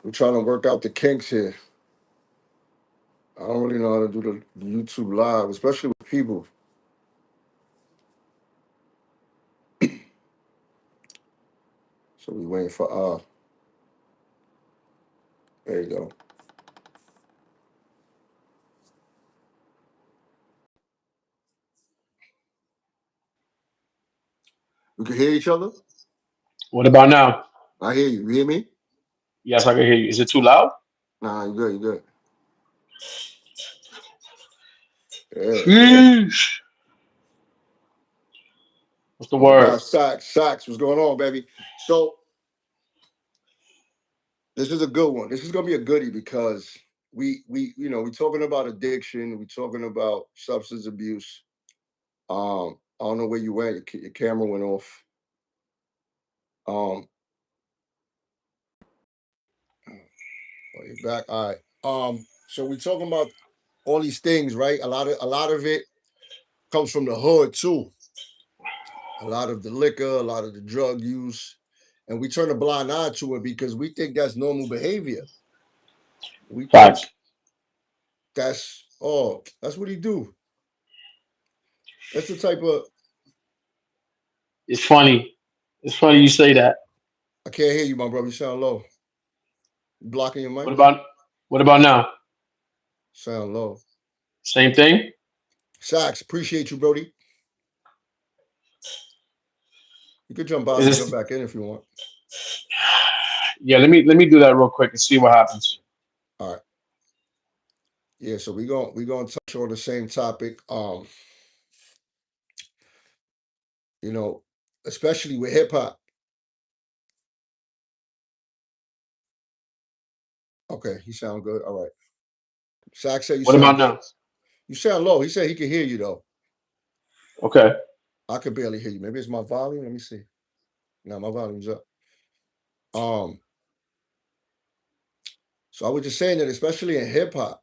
We're trying to work out the kinks here. I don't really know how to do the YouTube live, especially with people. So we waiting for there you go. We can hear each other. What about now? I hear you. You hear me? Yes, I can hear you. Is it too loud? Nah, you good. You good. Yeah, yeah. Sheesh. What's the My guy word? Sacks, what's going on, baby? So this is a good one. This is gonna be a goodie because we talking about addiction. We talking about substance abuse. I don't know where you went. Your camera went off. Um, oh, you're back. All right. So we talking about all these things, right? A lot of it comes from the hood too. A lot of the liquor, a lot of the drug use, and we turn a blind eye to it because we think that's normal behavior. We Facts. think that's what he do. That's the type of It's funny. It's funny you say that. I can't hear you, my brother. You sound low. You blocking your What mic? about what about now? Sound low. Same thing? Sax, appreciate you, Brody. You could jump out Is and jump this back in if you want. yeah, let me do that real quick and see what happens. All right. Yeah, so we gonna touch on the same topic. You know, especially with hip hop. Okay, you sound good. All right. Sax said you What sound about good. now? You sound low. He said he can hear you though. Okay. I could barely hear you. Maybe it's my volume. Let me see. No, my volume's up. Um, so I was just saying that, especially in hip hop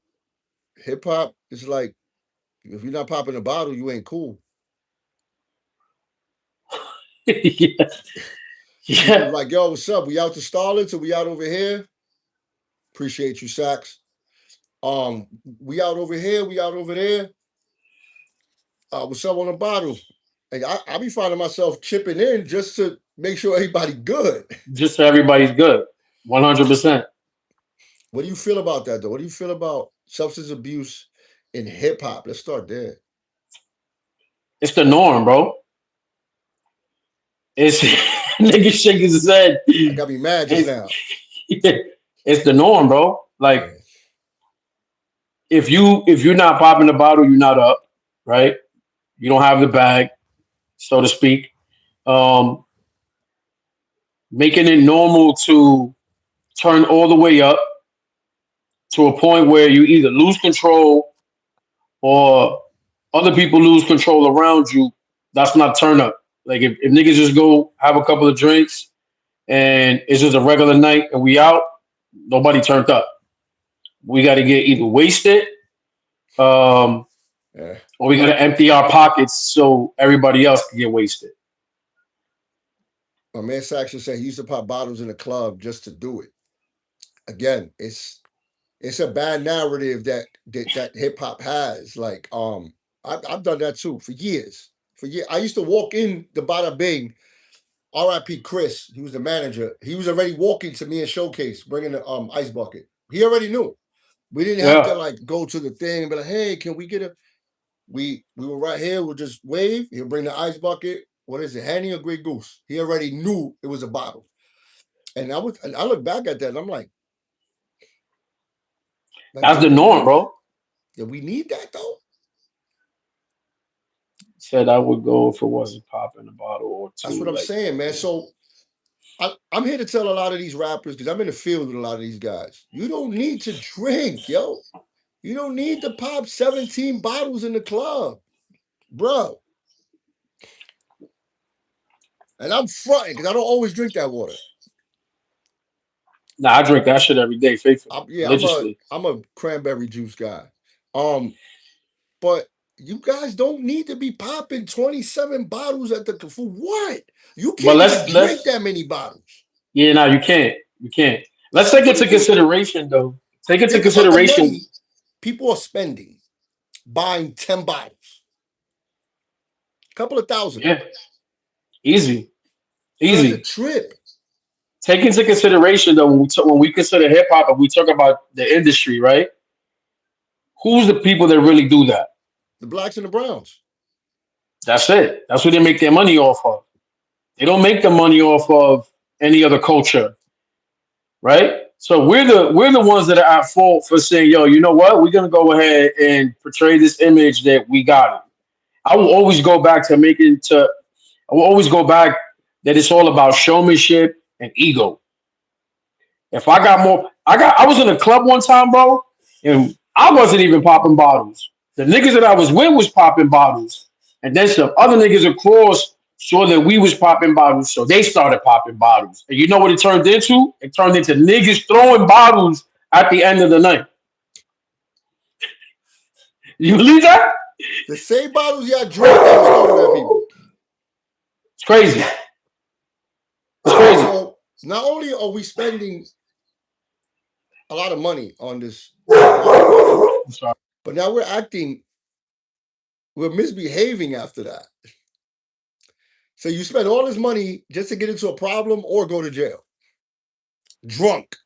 is like if you're not popping a bottle, you ain't cool. Yeah. People Yeah. like, yo, what's up? We out to Starlets or we out over here? Appreciate you, Sax. We out over here, we out over there. What's up on the bottle? And I be finding myself chipping in just to make sure everybody good. Just so everybody's good. 100%. What do you feel about that though? What do you feel about substance abuse in hip hop? Let's start there. It's the norm, bro. It's nigga shaking his head. I got me mad just It's now. it's the norm, bro. Like Yeah. if you're not popping the bottle, you're not up, right? You don't have the bag, so to speak. Um, Making it normal to turn all the way up to a point where you either lose control or other people lose control around you. That's not turn up. Like if niggas just go have a couple of drinks and it's just a regular night and we out, nobody turned up. We got to get either wasted, um, Yeah. or we got to empty our pockets so everybody else can get wasted. My man Saxon said he used to pop bottles in the club just to do it. Again, it's a bad narrative that hip hop has. Like, I've done that too for years. For years, I used to walk in the Bada Bing. R.I.P. Chris, he was the manager. He was already walking to me in showcase, bringing the ice bucket. He already knew. We didn't have Yeah, to like go to the thing and be like, "Hey, can we get a?" We were right here. We'll just wave. He'll bring the ice bucket. What is it, Henny or Grey Goose? He already knew it was a bottle. And I look back at that and I'm like, that's did the we norm, need that? bro. Did we need that though? Said I would go if it wasn't popping a bottle or That's what two. I'm Like, saying, man. So I'm here to tell a lot of these rappers because I'm in the field with a lot of these guys. You don't need to drink, yo. You don't need to pop 17 bottles in the club, bro. And I'm fronting because I don't always drink that water. nah, I drink that shit every day, faithfully, Yeah, religiously. I'm a cranberry juice guy. Um, but you guys don't need to be popping 27 bottles at the for what? You But can't even drink that many bottles. yeah, no, you can't. You can't. Let's take What into if you consideration though. Take into think about the consideration. money people are spending buying 10 bottles, a couple of thousand. Yeah, easy, So that's a easy. trip. Take into consideration though when we consider hip hop and we talk about the industry, right? Who's the people that really do that? The blacks and the browns. That's it. That's what they make their money off of. They don't make the money off of any other culture, right? So we're the ones that are at fault for saying, yo, you know what? We're gonna go ahead and portray this image that we got it. I will always go back to making to I will always go back that it's all about showmanship and ego. If I got more, I was in a club one time, bro, and I wasn't even popping bottles. The niggas that I was with was popping bottles, and then some other niggas across saw that we was popping bottles, so they started popping bottles. And you know what it turned into? It turned into niggas throwing bottles at the end of the night. You believe that? The same bottles y'all drank, y'all was throwing at people. It's crazy. It's crazy. So not only are we spending a lot of money on this bottle game, I'm sorry. but now we're misbehaving after that. So you spend all this money just to get into a problem or go to jail. Drunk.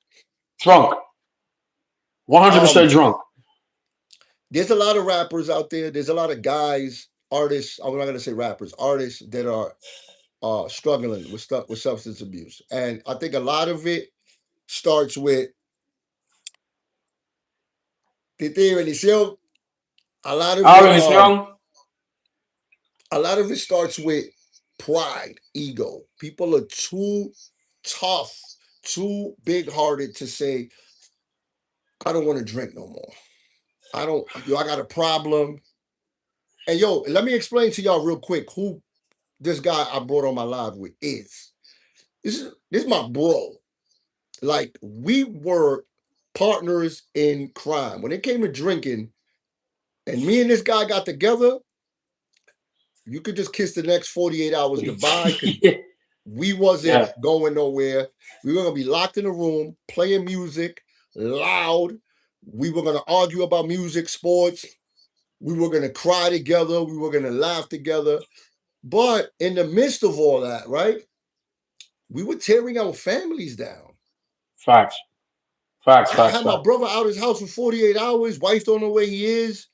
Drunk. 100% Um, drunk. there's a lot of rappers out there. There's a lot of guys, artists. I'm not gonna say rappers, artists that are struggling with stuff with substance abuse, and I think a lot of it starts with Titi Benicio. A lot of it, Aaron is young. a lot of it starts with pride, ego. People are too tough, too big hearted to say, I don't want to drink no more. I don't, yo, I got a problem. And yo, let me explain to y'all real quick who this guy I brought on my live with is. This is my bro. Like we were partners in crime. When it came to drinking, and me and this guy got together, you could just kiss the next 48 hours goodbye because we wasn't Yeah, going nowhere. We were gonna be locked in a room, playing music loud. We were gonna argue about music, sports. We were gonna cry together. We were gonna laugh together. But in the midst of all that, right, we were tearing our families down. facts, facts, I facts, had my facts. brother out his house for 48 hours. Wife don't know where he is.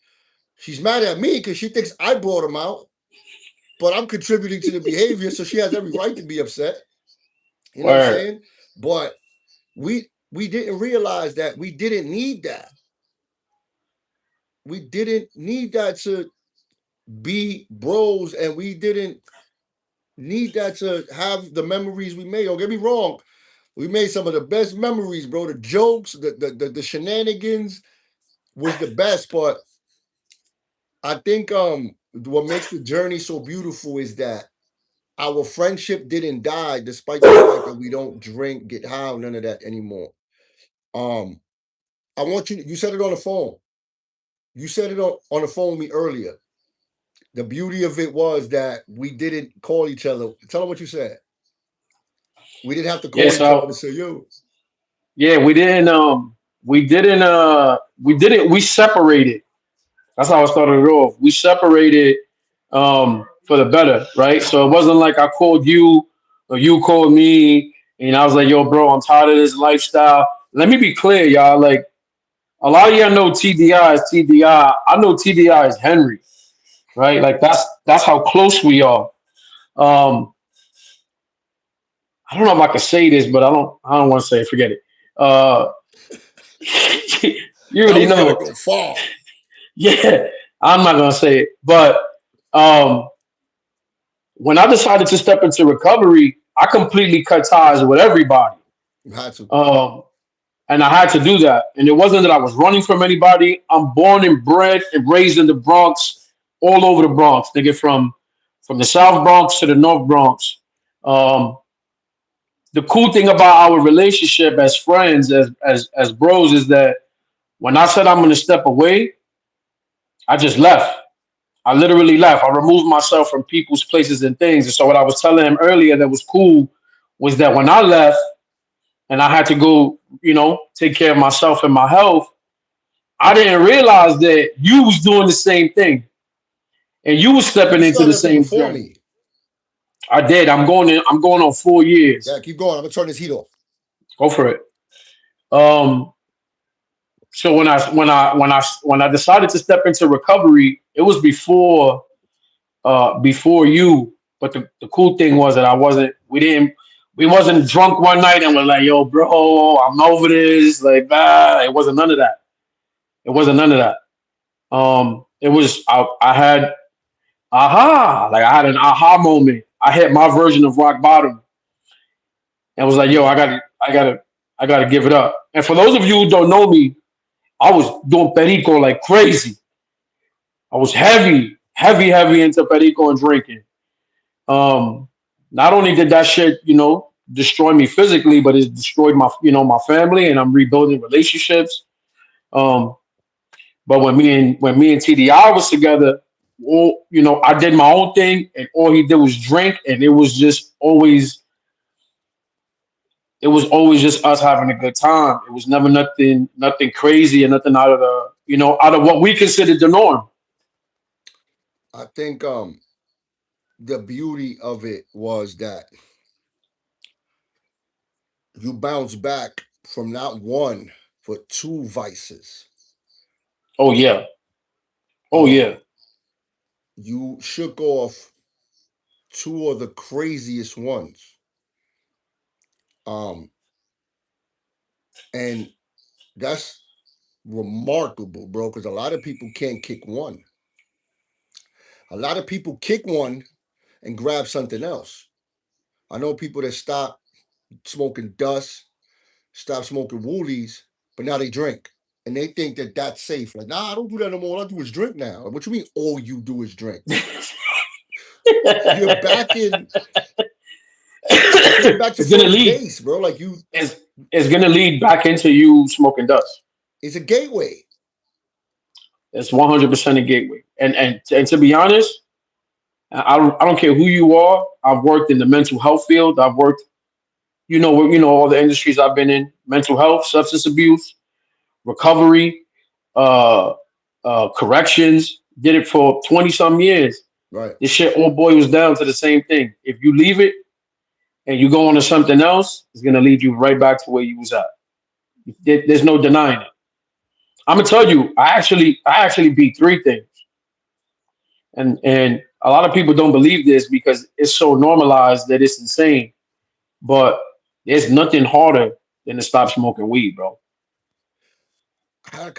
She's mad at me because she thinks I brought him out, but I'm contributing to the behavior, so she has every right to be upset. You know what I'm Word. saying? But we didn't realize that we didn't need that. We didn't need that to be bros, and we didn't need that to have the memories we made. Don't get me wrong. We made some of the best memories, bro. The jokes, the shenanigans was the best. But I think what makes the journey so beautiful is that our friendship didn't die despite the fact that we don't drink, get high, none of that anymore. Um, I want you said it on the phone. You said it on the phone with me earlier. The beauty of it was that we didn't call each other. Tell them what you said. We didn't have to Yeah, call each other to so say, yo, yeah, we separated. That's how I started it off. We separated for the better, right? So it wasn't like I called you or you called me and I was like, yo, bro, I'm tired of this lifestyle. Let me be clear, y'all. Like a lot of y'all know TDI is TDI. I know TDI is Henry, right? Like that's how close we are. Um, I don't know if I can say this, but I don't want to say it. Forget it. Uh, you that already was gonna know. go far. Yeah, I'm not gonna say it, but um, when I decided to step into recovery, I completely cut ties with everybody, You had to. um, and I had to do that. And it wasn't that I was running from anybody. I'm born and bred and raised in the Bronx, all over the Bronx. They get from the South Bronx to the North Bronx. Um, the cool thing about our relationship as friends, as bros, is that when I said I'm going to step away, I just left. I literally left. I removed myself from people's places and things. And so what I was telling him earlier that was cool was that when I left and I had to go, take care of myself and my health. I didn't realize that you was doing the same thing and you was stepping You into the started that same before journey. me. I did. I'm going on Yeah, 4 years. keep going. I'm gonna turn this heat off. Go for it. Um, so when I decided to step into recovery, it was before you. But the cool thing was that we wasn't drunk one night and we're like, yo, bro, I'm over this. Like, it wasn't none of that. It wasn't none of that. It was I had like I had an aha moment. I hit my version of rock bottom and was like, yo, Yeah, I gotta give it up. And for those of you who don't know me, I was doing perico like crazy. I was heavy into perico and drinking. Um, Not only did that shit, destroy me physically, but it destroyed my family, and I'm rebuilding relationships. Um, but when me and TDI was together, I did my own thing, and all he did was drink, and it was always just us having a good time. It was never nothing crazy and nothing out of out of what we considered the norm. I think the beauty of it was that you bounced back from not one but two vices. Oh yeah, oh yeah. Um, you shook off two of the craziest ones. Um, and that's remarkable, bro, because a lot of people can't kick one. A lot of people kick one and grab something else. I know people that stop smoking dust, stop smoking woolies, but now they drink. And they think that that's safe. Like, nah, I don't do that no more. All I do is drink now. What you mean all you do is drink? You're back in, you're back to it's gonna first lead. base, bro. Like you, It's it's gonna lead back into you smoking dust. it's a gateway. It's 100% a gateway. And to be honest, I don't care who you are. I've worked in the mental health field. I've worked, all the industries I've been in: mental health, substance abuse, recovery, uh, corrections. Did it for 20 some years. Right. This shit all boils down to the same thing. If you leave it and you go on to something else, it's gonna lead you right back to where you was at. There's no denying it. I'm gonna tell you, I actually beat three things, and a lot of people don't believe this because it's so normalized that it's insane. But there's nothing harder than to stop smoking weed, bro. I had a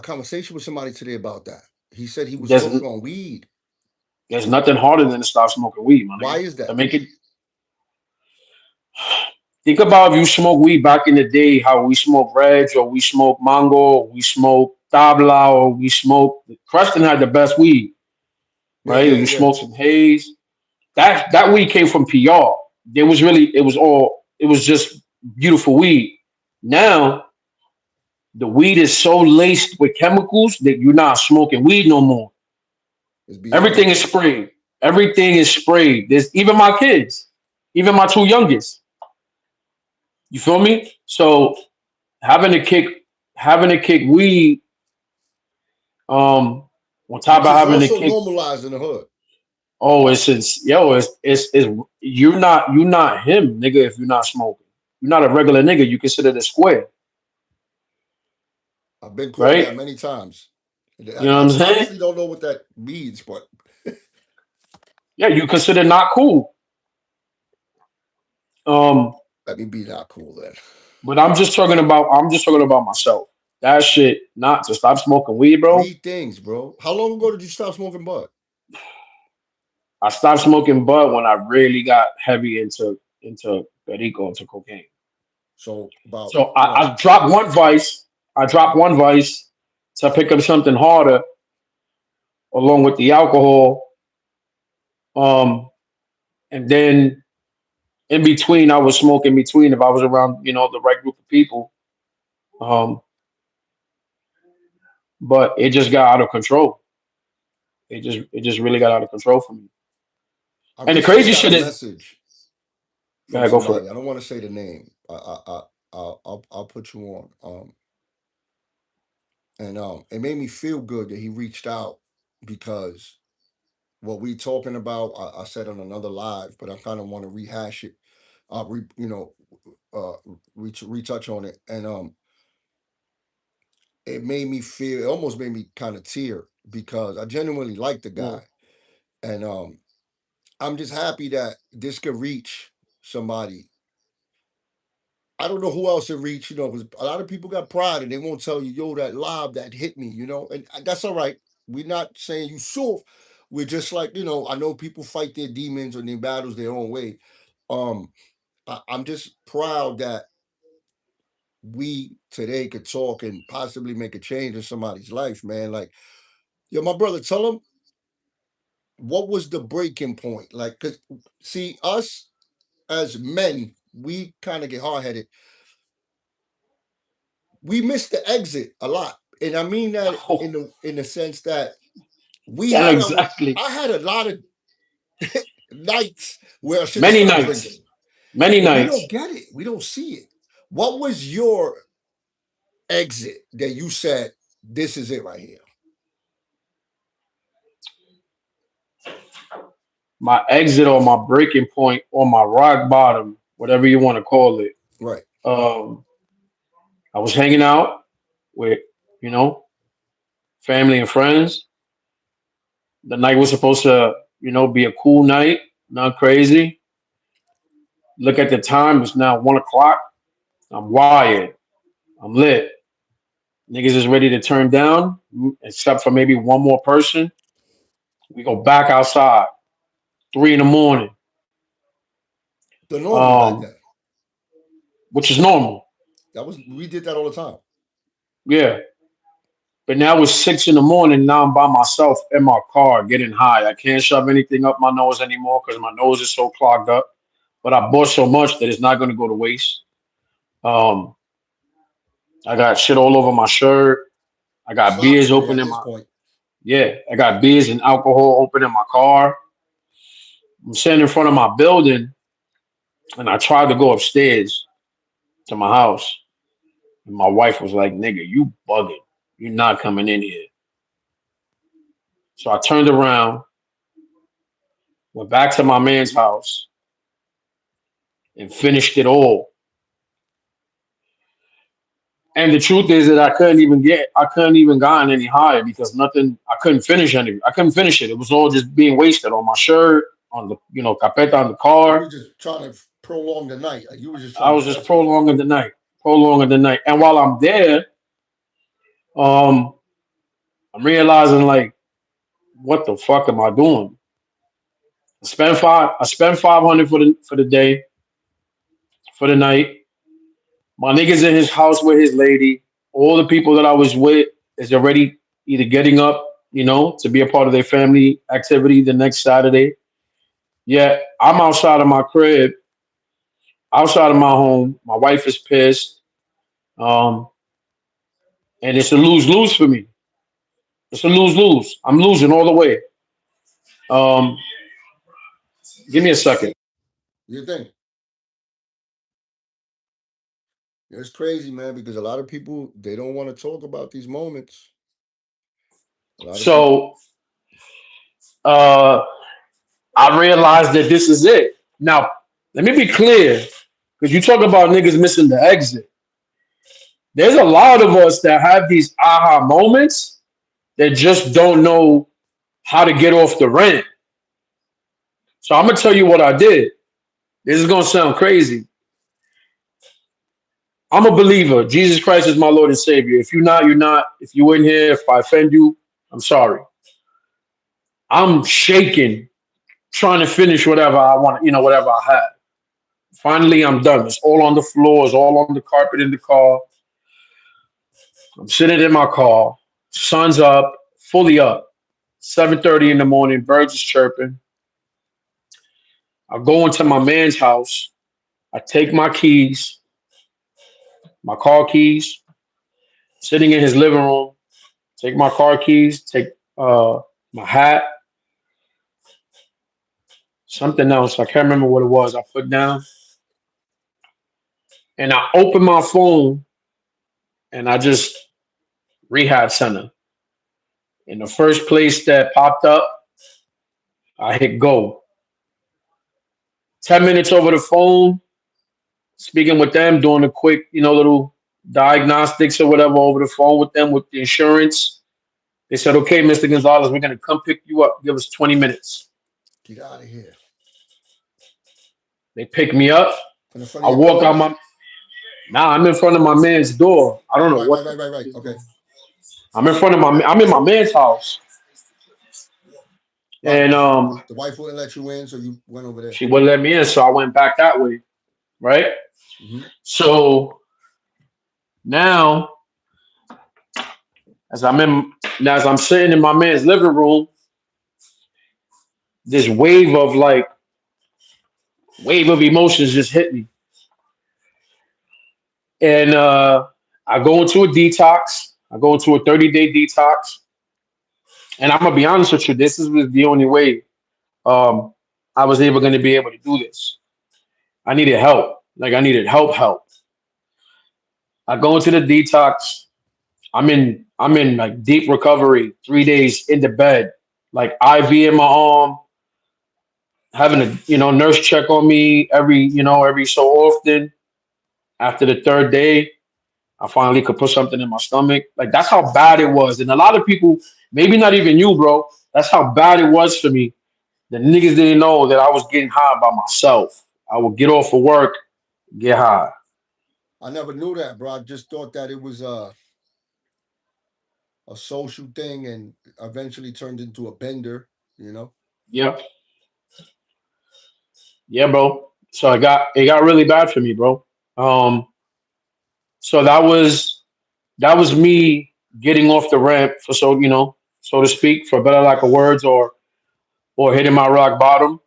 conversation with somebody today about that. He said he was There's hooked on weed. there's nothing harder than to stop smoking weed, my Why nigga. is To that? make it, think about if you smoke weed back in the day, how we smoke reg or we smoke mango, or we smoke tabla, or we smoke. Preston had the best weed, Yeah, right? Or yeah, you yeah. smoke some haze. That weed came from PR. It was just beautiful weed. Now the weed is so laced with chemicals that you're not smoking weed no more. It's beyond Everything that. is sprayed. Everything is sprayed. There's even my kids, even my two youngest. You feel me? So having to kick having to kick weed, um, on top Which of is having to also kick. normalized in the hood. Oh, it's you're not him, nigga. If you're not smoking, you're not a regular nigga. You consider the square, I've been called right? that many times. And You know what I I'm saying? honestly don't know what that means, but Yeah, you consider not cool. Um, let me be not cool then. but I'm just talking about myself. That shit, not to stop smoking weed, bro. Three things, bro. How long ago did you stop smoking bud? I stopped smoking bud when I really got heavy into perico, into cocaine. So about So I, what? I dropped one vice. I dropped one vice to pick up something harder, along with the alcohol. Um, and then in between, I was smoking between if I was around, the right group of people. Um, but it just got out of control. It just really got out of control for me. I And the recently crazy got a shit is, message from yeah, go for it. somebody. I don't want to say the name. I I'll put you on. And it made me feel good that he reached out because what we talking about, I said on another live, but I kind of want to rehash it. You know, retouch on it, and it made me feel. It almost made me kind of tear because I genuinely like the Mm. guy, and I'm just happy that this could reach somebody. I don't know who else it reach, because a lot of people got pride and they won't tell you, yo, that live that hit me, and that's all right. We're not saying you soft. We're just like, I know people fight their demons or their battles their own way. Um, I'm just proud that we today could talk and possibly make a change in somebody's life, man. Like, yo, my brother, tell him what was the breaking point? Like, cause see, us as men, we kind of get hard headed. We miss the exit a lot. And I mean that Oh, in the sense that we yeah, had our exactly. I had a lot of nights where I should have Many stopped nights. drinking. Many But we don't nights. get it. We don't see it. What was your exit that you said, this is it right here? My exit or my breaking point or my rock bottom, whatever you want to call it. Right. Um, I was hanging out with, you know, family and friends. The night was supposed to, be a cool night, not crazy. Look at the time; it's now 1 o'clock. I'm wired. I'm lit. Niggas is ready to turn down, except for maybe one more person. We go back outside, 3 in the morning, The normal back um, then. which is normal. We did that all the time. Yeah, but now it's 6 in the morning. Now I'm by myself in my car, getting high. I can't shove anything up my nose anymore because my nose is so clogged up. But I bought so much that it's not going to go to waste. Um, I got shit all over my shirt. I got beers Sloppy open at in this my point. Yeah. I got beers and alcohol open in my car. I'm sitting in front of my building, and I tried to go upstairs to my house, and my wife was like, "Nigga, you bugging. You're not coming in here." So I turned around, went back to my man's house, and finished it all. And the truth is that I couldn't even gotten any higher because nothing, I couldn't finish it. It was all just being wasted on my shirt, on the, capeta on the You car. were just trying to prolong the night. Like you were just I trying to was just fester. prolonging the night. And while I'm there, um, I'm realizing like, what the fuck am I doing? I spent 500 for the day, for the night. My niggas in his house with his lady. All the people that I was with is already either getting up, to be a part of their family activity the next Saturday. Yeah, I'm outside of my crib, outside of my home. My wife is pissed. Um, and it's a lose lose for me. It's a lose lose. I'm losing all the way. Um, give me a second. You think? It's crazy, man, because a lot of people they don't want to talk about these moments. A lot of people. So uh, I realized that this is it. Now, let me be clear, because you talk about niggas missing the exit. There's a lot of us that have these aha moments that just don't know how to get off the rent. So I'm gonna tell you what I did. This is gonna sound crazy. I'm a believer. Jesus Christ is my Lord and Savior. If you're not, you're not. If you in here, if I offend you, I'm sorry. I'm shaking, trying to finish whatever I want, whatever I had. Finally, I'm done. It's all on the floor. It's all on the carpet in the car. I'm sitting in my car. Sun's up, fully up. 7:30 in the morning. Birds is chirping. I go into my man's house. I take my keys, my car keys, sitting in his living room. Take my car keys. Take my hat. Something else. I can't remember what it was. I put down. and I open my phone and I just rehab center. In the first place that popped up, I hit go. 10 minutes over the phone, speaking with them, doing a quick, little diagnostics or whatever over the phone with them with the insurance. They said, okay, Mr. Gonzalez, we're gonna come pick you up. Give us 20 minutes. Get out of here. They pick me up. From the front of I your walk out building? my Now I'm in front of my man's door. I don't know Right, what right, the right, right, fuck right. is Okay. going. I'm in my man's house, Right. and The wife wouldn't let you in, so you went over there. she wouldn't let me in, so I went back that way. Right. Hmm. So now, as I'm in, as I'm sitting in my man's living room, this wave of emotions just hit me, and I go into a detox. I go into a 30-day detox, and I'm gonna be honest with you. This is the only way um, I was able going to be able to do this. I needed help. Like I needed help. I go into the detox. I'm in like deep recovery. 3 days in the bed, like IV in my arm, having a nurse check on me every so often. After the third day, I finally could put something in my stomach. Like that's how bad it was. And a lot of people, maybe not even you, bro. That's how bad it was for me. The niggas didn't know that I was getting high by myself. I would get off of work, get high. I never knew that, bro. I just thought that it was a social thing and eventually turned into a bender, you know? Yeah, yeah, bro. So it got really bad for me, bro. Um, so that was me getting off the ramp for so to speak, for better lack of words, or hitting my rock bottom.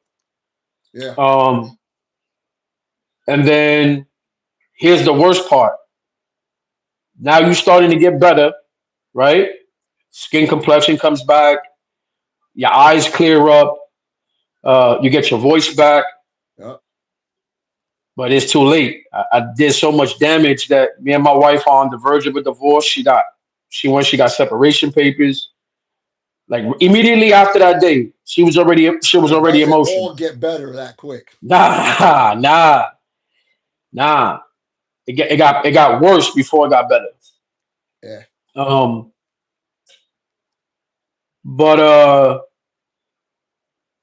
Yeah. Um, and then here's the worst part. Now you starting to get better, right? Skin complexion comes back, your eyes clear up, you get your voice back, Yeah. but it's too late. I did so much damage that me and my wife are on the verge of a divorce. She got separation papers. Like immediately after that day, she was It already doesn't all emotional. get better that quick. Nah, nah, nah. It got worse before it got better. Yeah. Um, but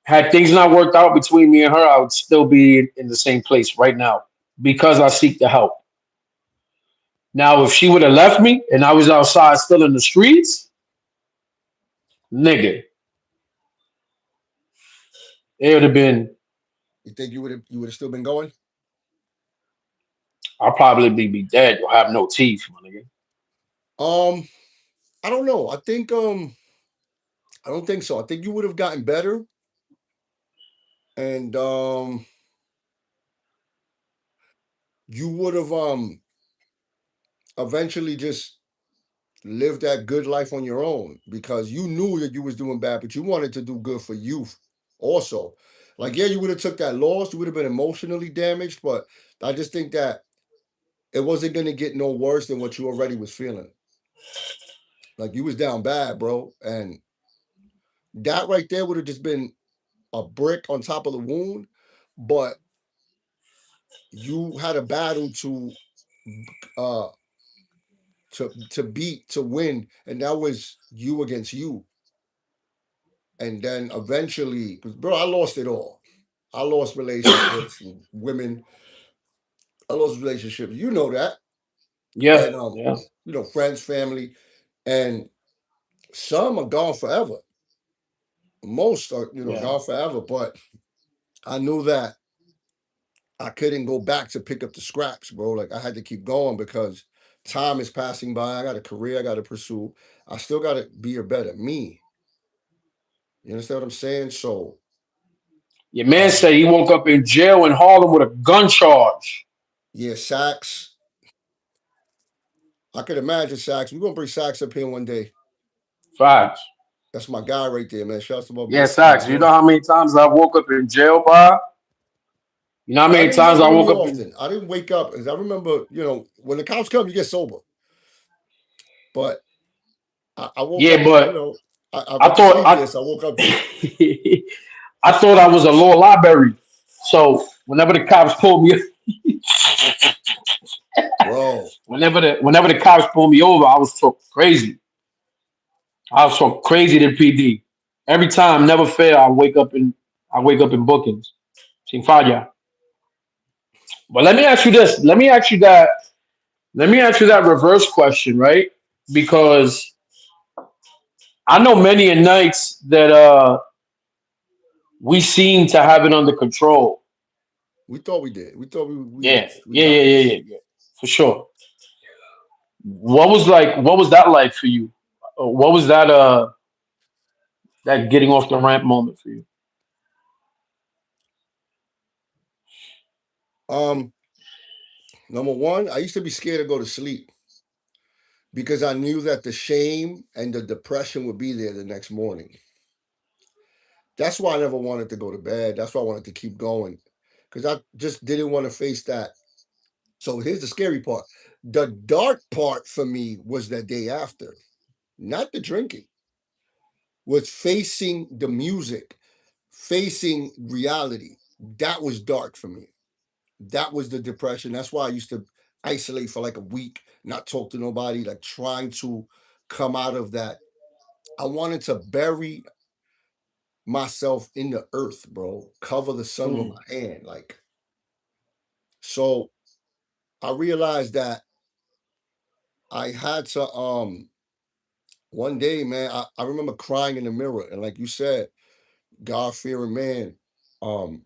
had things not worked out between me and her, I would still be in the same place right now because I seek the help. Now, if she would have left me and I was outside still in the streets, nigga, it would have been. You think you would have still been going? I'll probably be dead or have no teeth, my nigga. Um, I don't know. I don't think so. I think you would have gotten better and you would have eventually just lived that good life on your own because you knew that you was doing bad, but you wanted to do good for you also. Like, yeah, you would have took that loss, you would have been emotionally damaged, but I just think that it wasn't gonna get no worse than what you already was feeling. Like you was down bad, bro. And that right there would have just been a brick on top of the wound. But you had a battle uh to beat, to win, and that was you against you. And then eventually, because bro, I lost it all. I lost relationships, women. I lost relationships. You know that, Yeah, and yeah, friends, family, and some are gone forever. Most are yeah, gone forever. But I knew that I couldn't go back to pick up the scraps, bro. Like I had to keep going because time is passing by. I got a career I got to pursue. I still got to be a better me. You understand what I'm saying? So, your man um, said he woke up in jail in Harlem with a gun charge. yeah, Sax. I could imagine Sax. We're gonna bring Sax up here one day. Facts. That's my guy right there, man. Shouts to my Yeah, my Sacks. You boy. know how many times I woke up in jail, by? You know how That many didn't times I happen to woke me up and often. I didn't wake up because I remember, when the cops come, you get sober. But I woke yeah, up, but I I went to thought sleep there, so I woke up there. I thought I was a law library. So whenever the cops pulled me, Bro, whenever the cops pulled me over, I was so crazy. I was so crazy to PD. Every time, never fail. I wake up in bookings. Sin falla. But let me ask you this. Let me ask you that. Let me ask you that reverse question, right? Because I know many a nights that we seem to have it under control. we thought we did. We thought Yeah, we yeah, got yeah, yeah, this. yeah, yeah, for sure. What was that like for you? What was that getting off the ramp moment for you? Um, Number one, I used to be scared to go to sleep because I knew that the shame and the depression would be there the next morning. That's why I never wanted to go to bed. That's why I wanted to keep going because I just didn't want to face that. So here's the scary part. The dark part for me was the day after, not the drinking, was facing the music, facing reality. That was dark for me. That was the depression. That's why I used to isolate for like a week, not talk to nobody, like trying to come out of that. I wanted to bury myself in the earth, bro. Cover the sun with Mm, my hand. Like, so I realized that I had to one day, man, I remember crying in the mirror. And like you said, God fearing man. Um,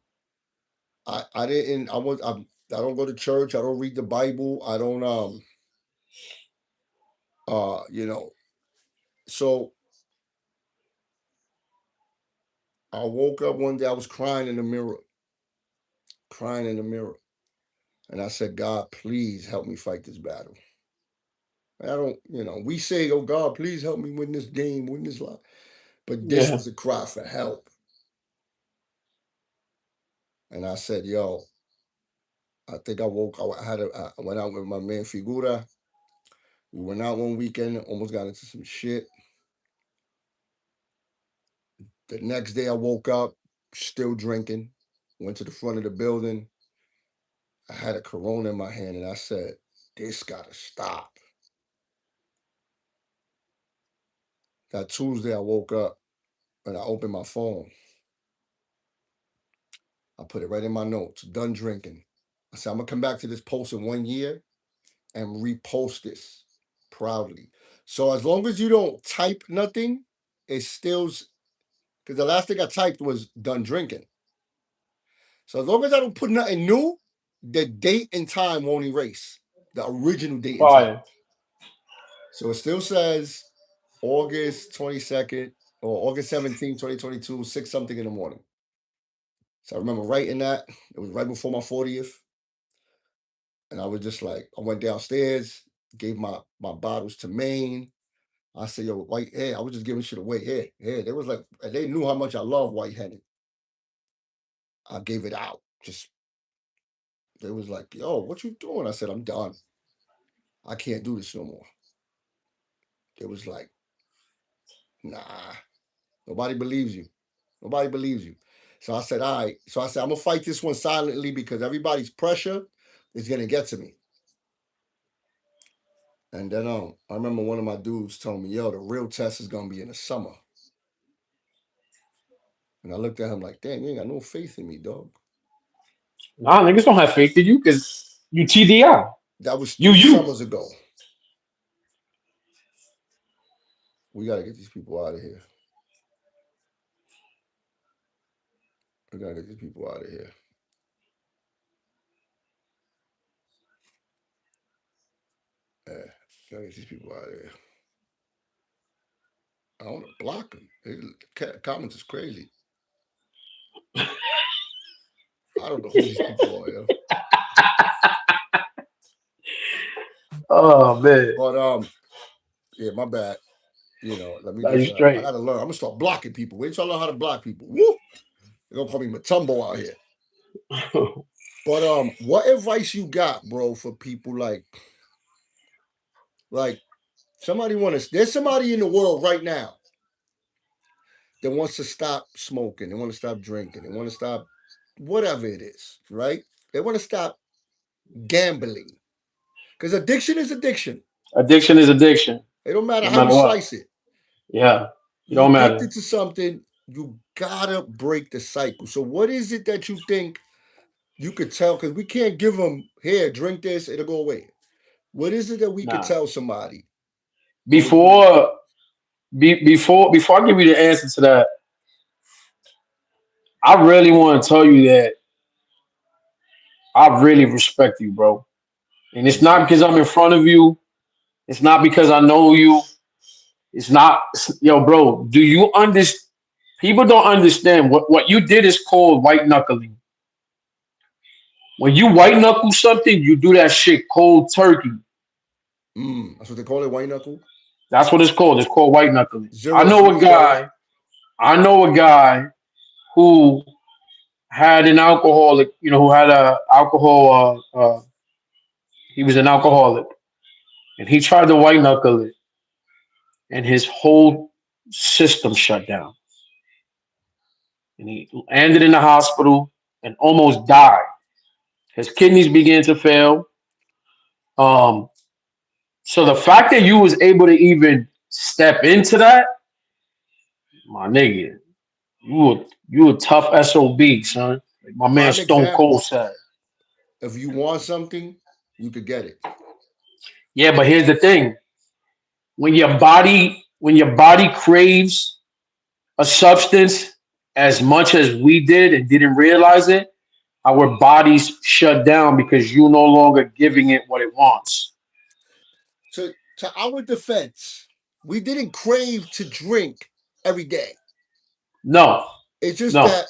I didn't I don't go to church, I don't read the Bible, I don't uh you know, so I woke up one day, I was crying in the mirror, crying in the mirror. And I said, God, please help me fight this battle. I don't, we say, oh God, please help me win this game, win this life. But this yeah, was a cry for help. And I said, yo, I think I went out with my man Figura. We went out one weekend, almost got into some shit. The next day I woke up, still drinking, went to the front of the building. I had a Corona in my hand and I said, this gotta stop. That Tuesday I woke up and I opened my phone. I put it right in my notes, done drinking. I said, I'm gonna come back to this post in 1 year and repost this proudly. So as long as you don't type nothing, it still's because the last thing I typed was done drinking. So as long as I don't put nothing new, the date and time won't erase the original date and time. fire. So it still says August 22nd or August 17th, 2022, 6 something in the morning. So I remember writing that. It was right before my 40th. And I was just like, I went downstairs, gave my bottles to Maine. I said, yo, white hair. I was just giving shit away. Here, here. They was like, and they knew how much I love white headed. I gave it out. Just they was like, yo, what you doing? I said, I'm done. I can't do this no more. It was like, nah, nobody believes you. Nobody believes you. So I said, all right. So I said, I'm gonna fight this one silently because everybody's pressure is gonna get to me. And then I remember one of my dudes told me, yo, the real test is gonna be in the summer. And I looked at him like, damn, you ain't got no faith in me, dog. Nah, niggas don't have faith in you because you TDI. That was You three you. summers ago. We gotta get these people out of here. We gotta get these people out of here. Yeah, gotta get these people out of here. I want to block them. Comments is crazy. I don't know who these people are, yo. Oh man, But yeah, my bad. Let me nah, you just. I straight. gotta learn. I'm gonna start blocking people. Wait till I learn how to block people. Woo! They're gonna call me Matumbo out here. But what advice you got, bro, for people like somebody want to? There's somebody in the world right now that wants to stop smoking. They want to stop drinking. They want to stop whatever it is, right? They want to stop gambling because addiction is addiction. Addiction is addiction, It don't matter no how you matter what. slice it. Yeah, it You don't matter. addicted to something, you gotta break the cycle. So, what is it that you think you could tell? Because we can't give them here, drink this, it'll go away. What is it that we could Nah. tell somebody? Or you, Before before I give you the answer to that, I really want to tell you that I really respect you, bro. And it's not appreciate because that. I'm in front of you. It's not because I know you. It's not, yo, bro. Do you understand? People don't understand what you did is called white knuckling. When you white knuckle something, you do that shit cold turkey. That's what they call it, white knuckle. That's what it's called. It's called white knuckling. I Zero know a zero, got it. guy. I know a guy who had an alcoholic. Who had a alcohol. He was an alcoholic, and he tried to white knuckle it, and his whole system shut down, and he ended in the hospital and almost died. His kidneys began to fail. Um, so the fact that you was able to even step into that, my nigga, you a tough SOB, son. Like my man Prime Stone Cold example. said. If you want something, you could get it. Yeah, but here's the thing: when your body craves a substance as much as we did and didn't realize it, our bodies shut down because you're no longer giving it what it wants. To our defense, we didn't crave to drink every day. No, It's just no. that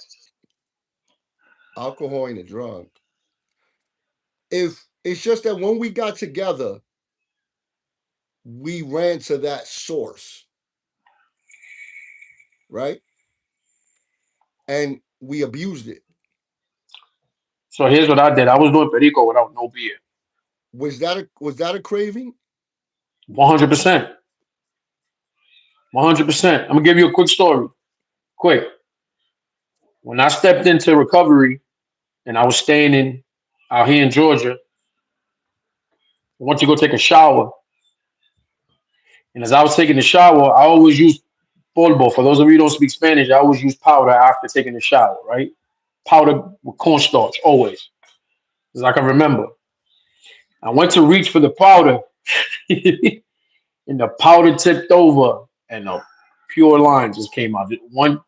alcohol ain't a drug. If it's just that when we got together, we ran to that source, right? And we abused it. So here's what I did. I was doing perico without no beer. Was that a craving? 100%. 100%. I'm gonna give you a quick story. Quick. When I stepped into recovery and I was staying in out here in Georgia, I went to go take a shower. And as I was taking the shower, I always use polvo. For those of you who don't speak Spanish, I always use powder after taking the shower, right? Powder with cornstarch, always, as I can remember. I went to reach for the powder, and the powder tipped over, and a pure line just came out. Just one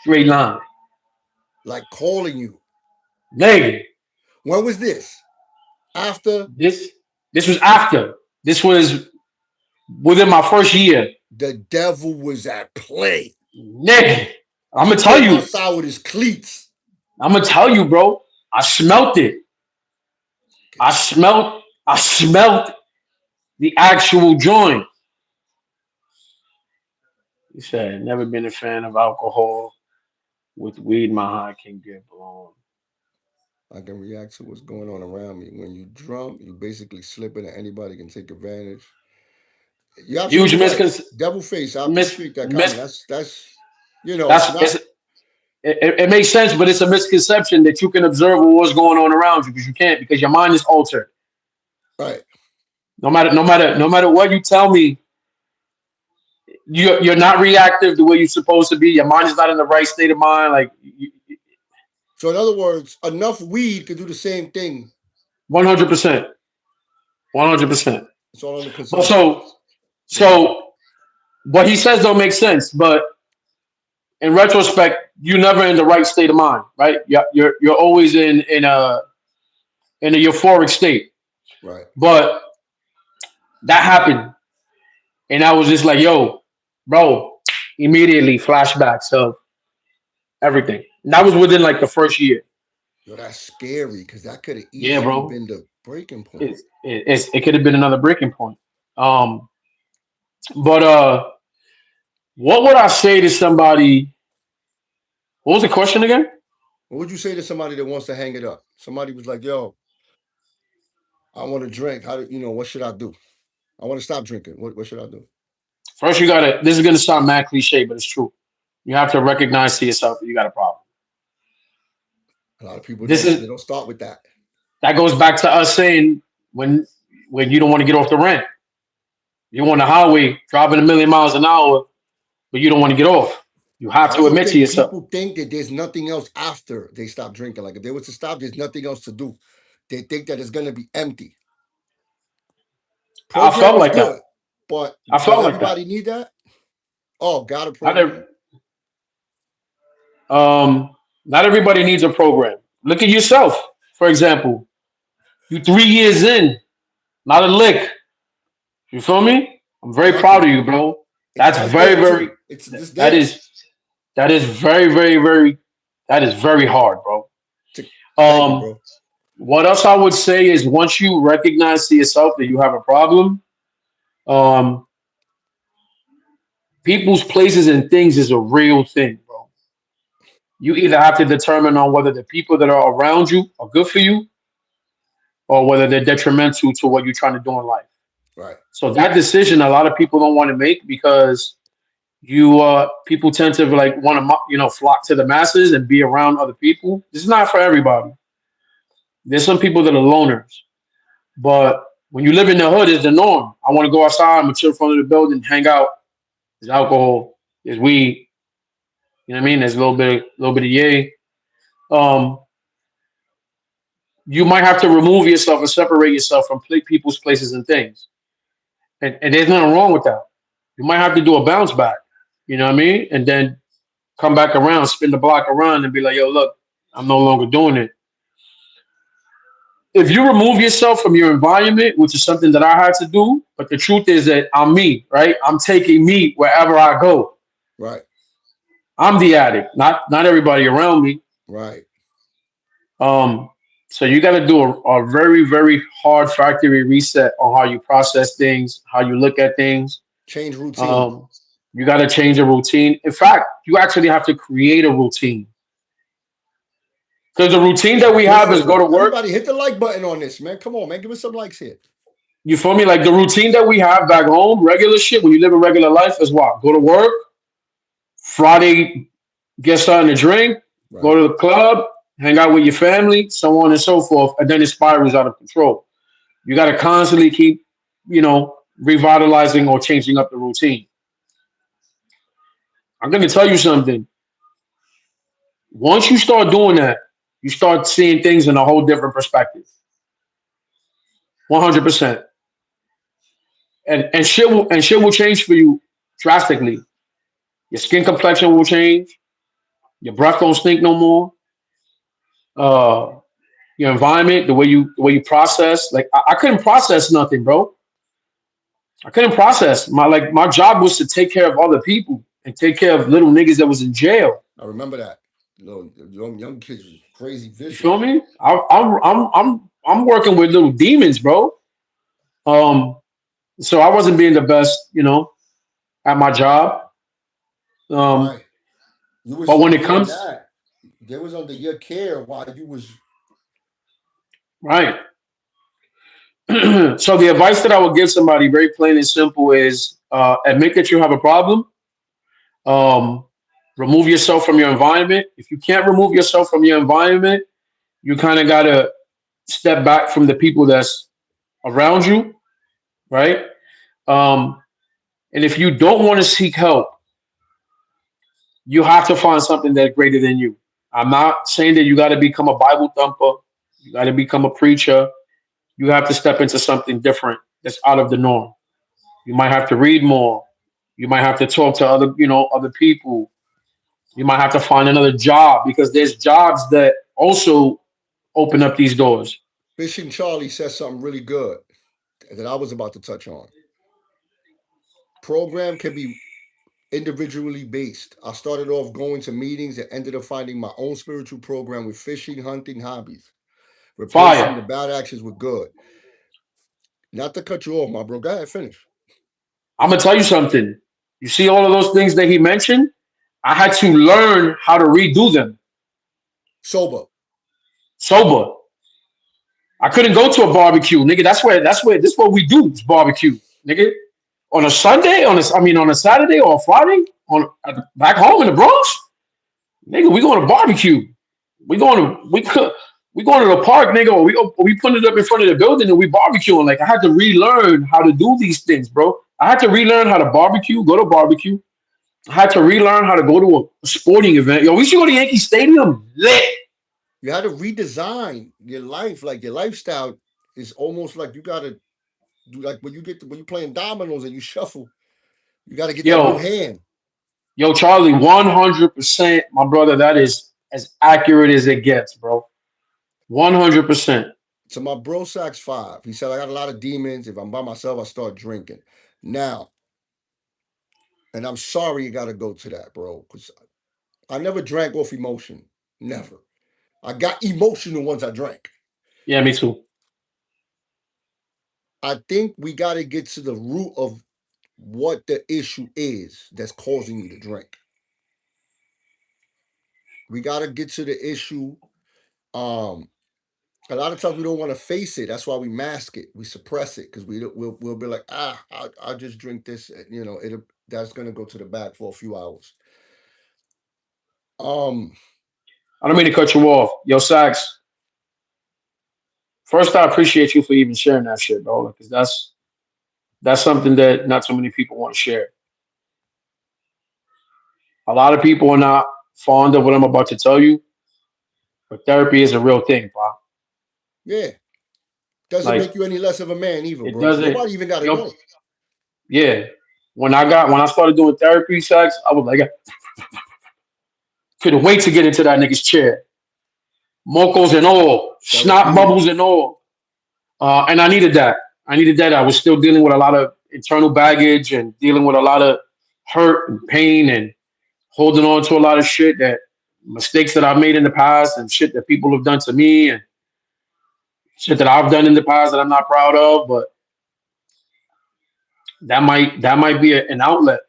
straight line. Like calling you. Nigga, When was this? After this was after. This was within my first year. the devil was at play. Nigga, I'm He gonna tell came you. outside with his cleats. I'm gonna tell you, bro. I smelt it. I smelt the actual joint. He said, never been a fan of alcohol. With weed, my high can get blown. I can react to what's going on around me. When you drunk, you basically slipping and anybody can take advantage. You're Huge absolutely right. miscon Devil face. I mis appreciate that mis comment. That's that's not it's it makes sense, but it's a misconception that you can observe what's going on around you because you can't because your mind is altered. right. No matter what you tell me, you're not reactive the way you're supposed to be. Your mind is not in the right state of mind. Like you, So in other words, enough weed could do the same thing. 100%, 100%. It's all under But consumption. so what he says don't make sense. But in retrospect, you're never in the right state of mind, right? You're always in a euphoric state. Right. But that happened, and I was just like, "Yo, bro!" Immediately flashbacks of everything. And that was within like the first year. Yo, that's scary because that could have Yeah, easily bro. been the breaking point. It could have been another breaking point. Um, but what would I say to somebody? What was the question again? What would you say to somebody that wants to hang it up? Somebody was like, "Yo, I want to drink. How do you know? What should I do? I want to stop drinking. What should I do?" First, you gotta. This is gonna sound mad cliche, but it's true. You have to recognize to yourself that you got a problem. A lot of people This don't. is They don't start with that. that goes back to us saying when when you don't want to get off the rent, you're on the highway driving 1,000,000 miles an hour, but you don't want to get off. You I have to also admit to think yourself. people think that there's nothing else after they stop drinking. Like if they was to stop, there's nothing else to do. They think that it's gonna be empty. I Program felt is like that. good, but I does felt like that. everybody need that? Oh, got a Not program. every, um, not everybody needs a program. Look at yourself, for example. You 3 years in, not a lick. You feel me? I'm very proud of Nothing. you, bro. It's That's right very, there very. too. It's just That there. is that is very, very, very. That is very hard, bro. To, thank you, Um, bro. what else I would say is once you recognize to yourself that you have a problem, um, people's places and things is a real thing, bro. You either have to determine on whether the people that are around you are good for you or whether they're detrimental to what you're trying to do in life. Right. So that decision, a lot of people don't want to make because people tend to like want to flock to the masses and be around other people. This is not for everybody. There's some people that are loners, but when you live in the hood, it's the norm. I want to go outside, I'm gonna chill in front of the building, hang out. There's alcohol, there's weed. You know what I mean? There's a little bit of yay. Um, you might have to remove yourself and separate yourself from people's places and things, and there's nothing wrong with that. You might have to do a bounce back. You know what I mean? And then come back around, spin the block around, and be like, "Yo, look, I'm no longer doing it." If you remove yourself from your environment, which is something that I had to do, but the truth is that I'm me, right? I'm taking me wherever I go. Right. I'm the addict, not everybody around me. Right. Um, so you got to do a very, very hard factory reset on how you process things, how you look at things. Change routine. Um, you got to change a routine. In fact, you actually have to create a routine because the routine that we have is go to Difficult. work. Everybody hit the like button on this, man. Come on, man. Give us some likes here. You feel me? Like the routine that we have back home, regular shit, when you live a regular life, is what? Go to work, Friday, get something to drink, go Right. to the club, hang out with your family, so on and so forth, and then it spirals out of control. You got to constantly keep, revitalizing or changing up the routine. I'm going to tell you something. Once you start doing that, you start seeing things in a whole different perspective. 100%. And shit will change for you drastically. Your skin complexion will change. Your breath don't stink no more. Uh, your environment, the way you process. Like I couldn't process nothing, bro. I couldn't process. My job was to take care of other people and take care of little niggas that was in jail. I remember that. Young kids was crazy You feel vicious. me? I'm working with little demons, bro. Um, so I wasn't being the best, at my job. Um, Right. You but was when it doing comes that. They was under your care while you was right, so the advice that I would give somebody, very plain and simple, is admit that you have a problem. Um, remove yourself from your environment. If you can't remove yourself from your environment, you kind of gotta step back from the people that's around you, right? Um, and if you don't want to seek help, you have to find something that's greater than you. I'm not saying that you got to become a Bible thumper, you got to become a preacher. You have to step into something different that's out of the norm. You might have to read more. You might have to talk to other people. You might have to find another job because there's jobs that also open up these doors. Fishing Charlie says something really good that I was about to touch on. Program can be individually based. I started off going to meetings and ended up finding my own spiritual program with fishing, hunting, hobbies, replacing the Fire. bad actions with good. Not to cut you off, my bro. Go ahead, finish. I'm gonna tell you something. You see all of those things that he mentioned? I had to learn how to redo them. Sober. sober. I couldn't go to a barbecue, nigga. That's where this what we do is barbecue, nigga. On a Sunday, on a Saturday or a Friday, back home in the Bronx, nigga, we going to barbecue. We going to we going to the park, nigga, or we putting it up in front of the building and we barbecuing. Like I had to relearn how to do these things, bro. I had to relearn how to barbecue, go to barbecue. I had to relearn how to go to a sporting event. Yo, we should go to Yankee Stadium. Lit. You had to redesign your life. Like your lifestyle is almost like you gotta do like when you playing dominoes and you shuffle, you gotta get that new Yo, hand. yo, Charlie, 100%, my brother. That is as accurate as it gets, bro. 100%. So my bro Sacks 5. He said I got a lot of demons. If I'm by myself, I start drinking. Now, and I'm sorry you gotta go to that, bro. Because I never drank off emotion. Never. I got emotional once I drank. Yeah, me too. I think we gotta get to the root of what the issue is that's causing you to drink. We gotta get to the issue. Um, a lot of times we don't want to face it. That's why we mask it. We suppress it because we'll be like, I'll just drink this. You know, it that's gonna go to the back for a few hours. Um, I don't mean to cut you off. Yo, Sax, first, I appreciate you for even sharing that shit, bro. Because that's something that not too many people want to share. A lot of people are not fond of what I'm about to tell you, but therapy is a real thing, bro. yeah, doesn't Like make you any less of a man either, it bro. doesn't. Nobody even got to Yo, know. yeah. When I started doing therapy, Sax, I was like, I couldn't wait to get into that nigga's chair, mocos and all, snot bubbles Therapeutic. and all. And I needed that. I needed that. I was still dealing with a lot of internal baggage and dealing with a lot of hurt and pain and holding on to a lot of shit that mistakes that I've made in the past and shit that people have done to me and shit that I've done in the past that I'm not proud of. But that might be an outlet.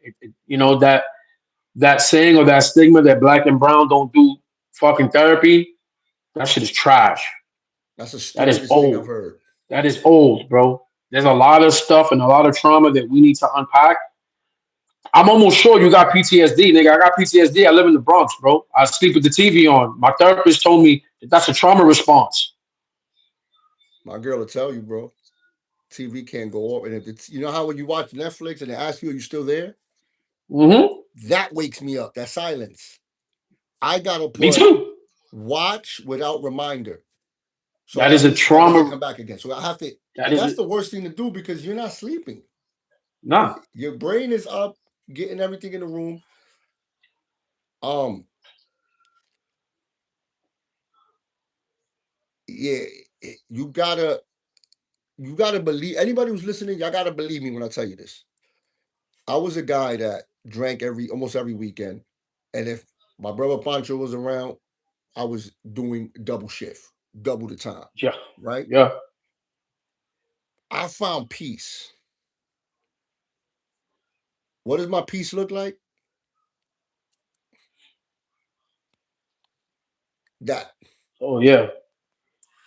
That saying or that stigma that black and brown don't do fucking therapy. That shit is trash. That's the That is stupidest thing I've old. heard. That is old, bro. There's a lot of stuff and a lot of trauma that we need to unpack. I'm almost sure you got PTSD, nigga. I got PTSD. I live in the Bronx, bro. I sleep with the TV on. My therapist told me that that's a trauma response. My girl will tell you, bro. TV can't go off, and if it's you know how when you watch Netflix and they ask you, "Are you still there?" Hmm. That wakes me up. That silence. I gotta Me put too. watch without reminder. So That is a that doesn't trauma. come back again. So I have to, That and is that's a the worst thing to do because you're not sleeping. nah. Your brain is up, getting everything in the room. Um, yeah, you gotta believe anybody who's listening. Y'all gotta believe me when I tell you this. I was a guy that drank almost every weekend, and if my brother Pancho was around, I was doing double shift, double the time. Yeah. Right? Yeah. I found peace. What does my peace look like? That Oh yeah.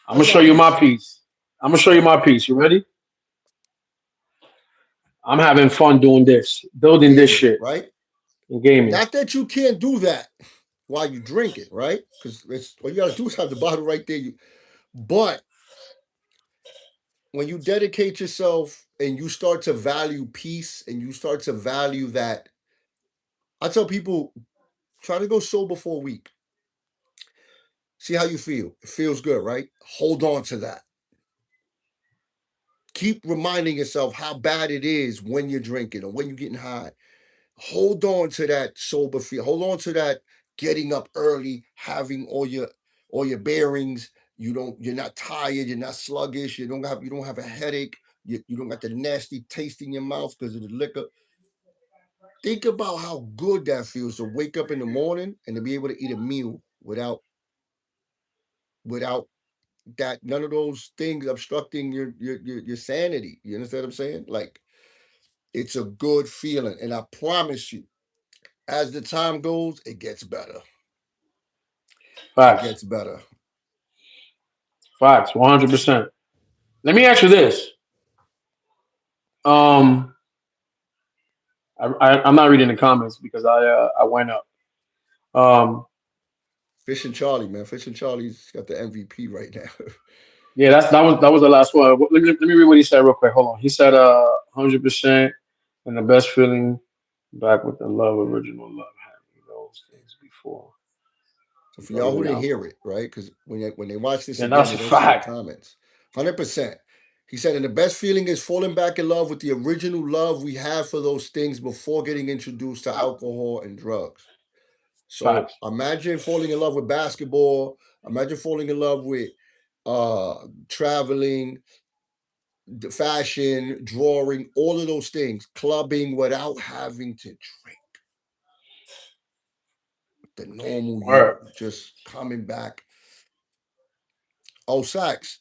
I'm gonna that's my show you my peace. piece. I'm gonna show you my piece. You ready? I'm having fun doing this, building this Gaming, shit right? and gaming. Not that you can't do that while you drink it, right? Because it's all you gotta do is have the bottle right there. But when you dedicate yourself and you start to value peace and you start to value that, I tell people try to go sober for a week. See how you feel. It feels good, right? Hold on to that. Keep reminding yourself how bad it is when you're drinking or when you're getting high. Hold on to that sober feel. Hold on to that getting up early, having all your bearings. You're not tired, you're not sluggish, you don't have a headache, you don't got the nasty taste in your mouth because of the liquor. Think about how good that feels to wake up in the morning and to be able to eat a meal without that none of those things obstructing your sanity. You understand what I'm saying? Like it's a good feeling. And I promise you, as the time goes, it gets better. It Facts. gets better. Facts. 100%. Let me ask you this. Um, I'm not reading the comments because I went up. Um, Fish and Charlie, man. Fish and Charlie's got the MVP right now. yeah, that was the last one. Let me read what he said real quick. Hold on. He said 100% and the best feeling back with the love, original love, having those things before. So for y'all who Brotherly didn't hear alcohol. it, right? Because when they watch this Yeah, again, that's they a don't see the fact. comments. 100%. He said, and the best feeling is falling back in love with the original love we had for those things before getting introduced to alcohol and drugs. So Facts. imagine falling in love with basketball. Imagine falling in love with traveling, fashion, drawing, all of those things, clubbing without having to drink. The normal you, Word. just coming back. Oh, Sax.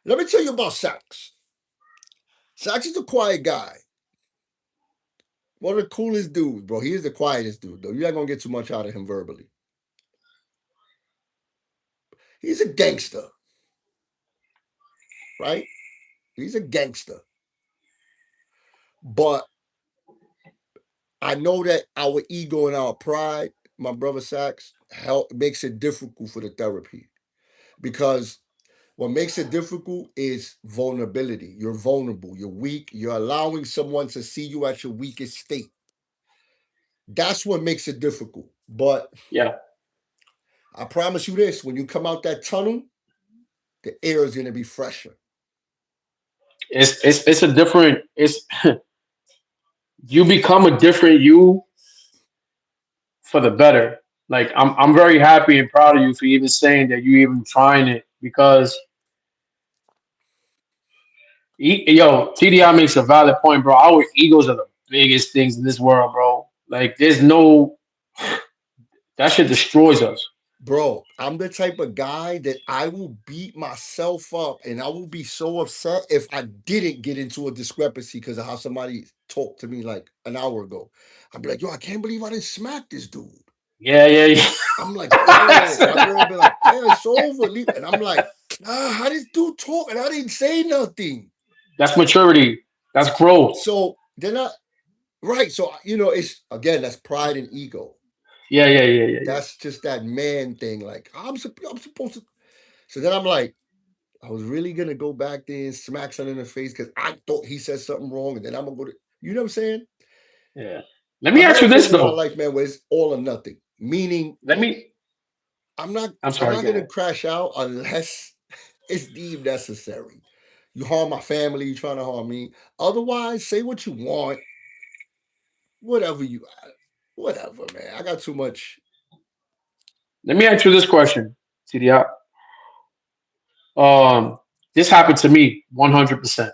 Let me tell you about Sax. Sax is a quiet guy. One of the coolest dudes, bro. He is the quietest dude, though. You're not gonna get too much out of him verbally. He's a gangster, right? He's a gangster. But I know that our ego and our pride, my brother Sax, help makes it difficult for the therapy. Because what makes it difficult is vulnerability. You're vulnerable, you're weak, you're allowing someone to see you at your weakest state. That's what makes it difficult. But Yeah. I promise you this, when you come out that tunnel, the air is going to be fresher. It's a different. It's you become a different you for the better. Like I'm very happy and proud of you for even saying that you even trying it because yo TDI makes a valid point, bro. Our egos are the biggest things in this world, bro. Like there's no that shit destroys us. Bro, I'm the type of guy that I will beat myself up and I will be so upset if I didn't get into a discrepancy because of how somebody talked to me like an hour ago. I'd be like, yo, I can't believe I didn't smack this dude. Yeah, yeah, I'm like, yeah. yo, my girl be like, yeah, it's over. And I'm like, how this dude talk? And I didn't say nothing. That's maturity. That's growth. So they're not right. So, it's again, that's pride and ego. Yeah, yeah, yeah, yeah, yeah. That's just that man thing. Like, I'm supposed to. So then I'm like, I was really gonna go back there and smack something in the face because I thought he said something wrong, and then I'm gonna go to you know what I'm saying? Yeah. Let me I'm ask at you a this point in my though. life, man, where it's all or nothing. Meaning Let me. I'm not I'm I'm sorry. not Go gonna ahead. crash out unless it's deemed necessary. You harm my family, you trying to harm me. Otherwise, say what you want, whatever whatever, man. I got too much. Let me ask you this question, TDI. Um, this happened to me 100%.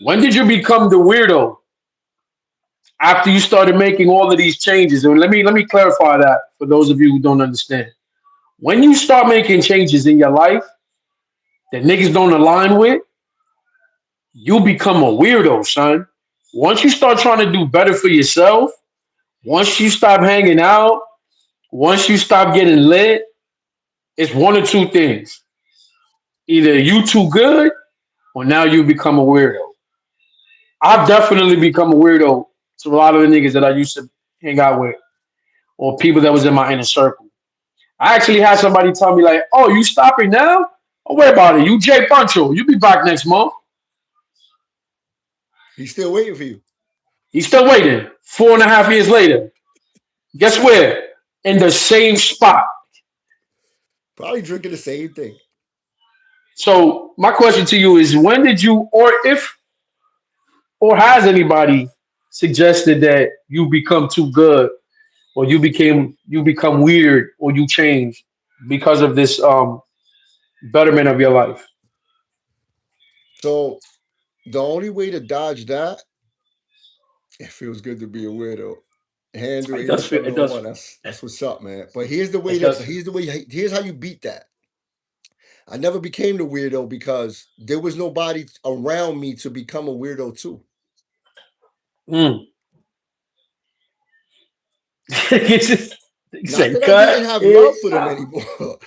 When did you become the weirdo after you started making all of these changes? And let me clarify that for those of you who don't understand. When you start making changes in your life that niggas don't align with, you become a weirdo, son. Once you start trying to do better for yourself, once you stop hanging out, once you stop getting lit, it's one or two things. Either you too good or now you become a weirdo. I've definitely become a weirdo to a lot of the niggas that I used to hang out with or people that was in my inner circle. I actually had somebody tell me like, "Oh, you stopping now? Don't worry about it. You Jay Pancho. You be back next month." He's still waiting for you. He's still waiting. 4.5 years later, guess where? In the same spot. Probably drinking the same thing. So my question to you is, when did you, or if, or has anybody suggested that you become too good, or you become weird, or you change because of this betterment of your life? So the only way to dodge that, it feels good to be a weirdo. Handle It does feel. It does. 8701. That's what's up, man. But here's the way It does. here's how you beat that. I never became the weirdo because there was nobody around me to become a weirdo too. Mm. He Not said, that I cut didn't have it love for them out. anymore.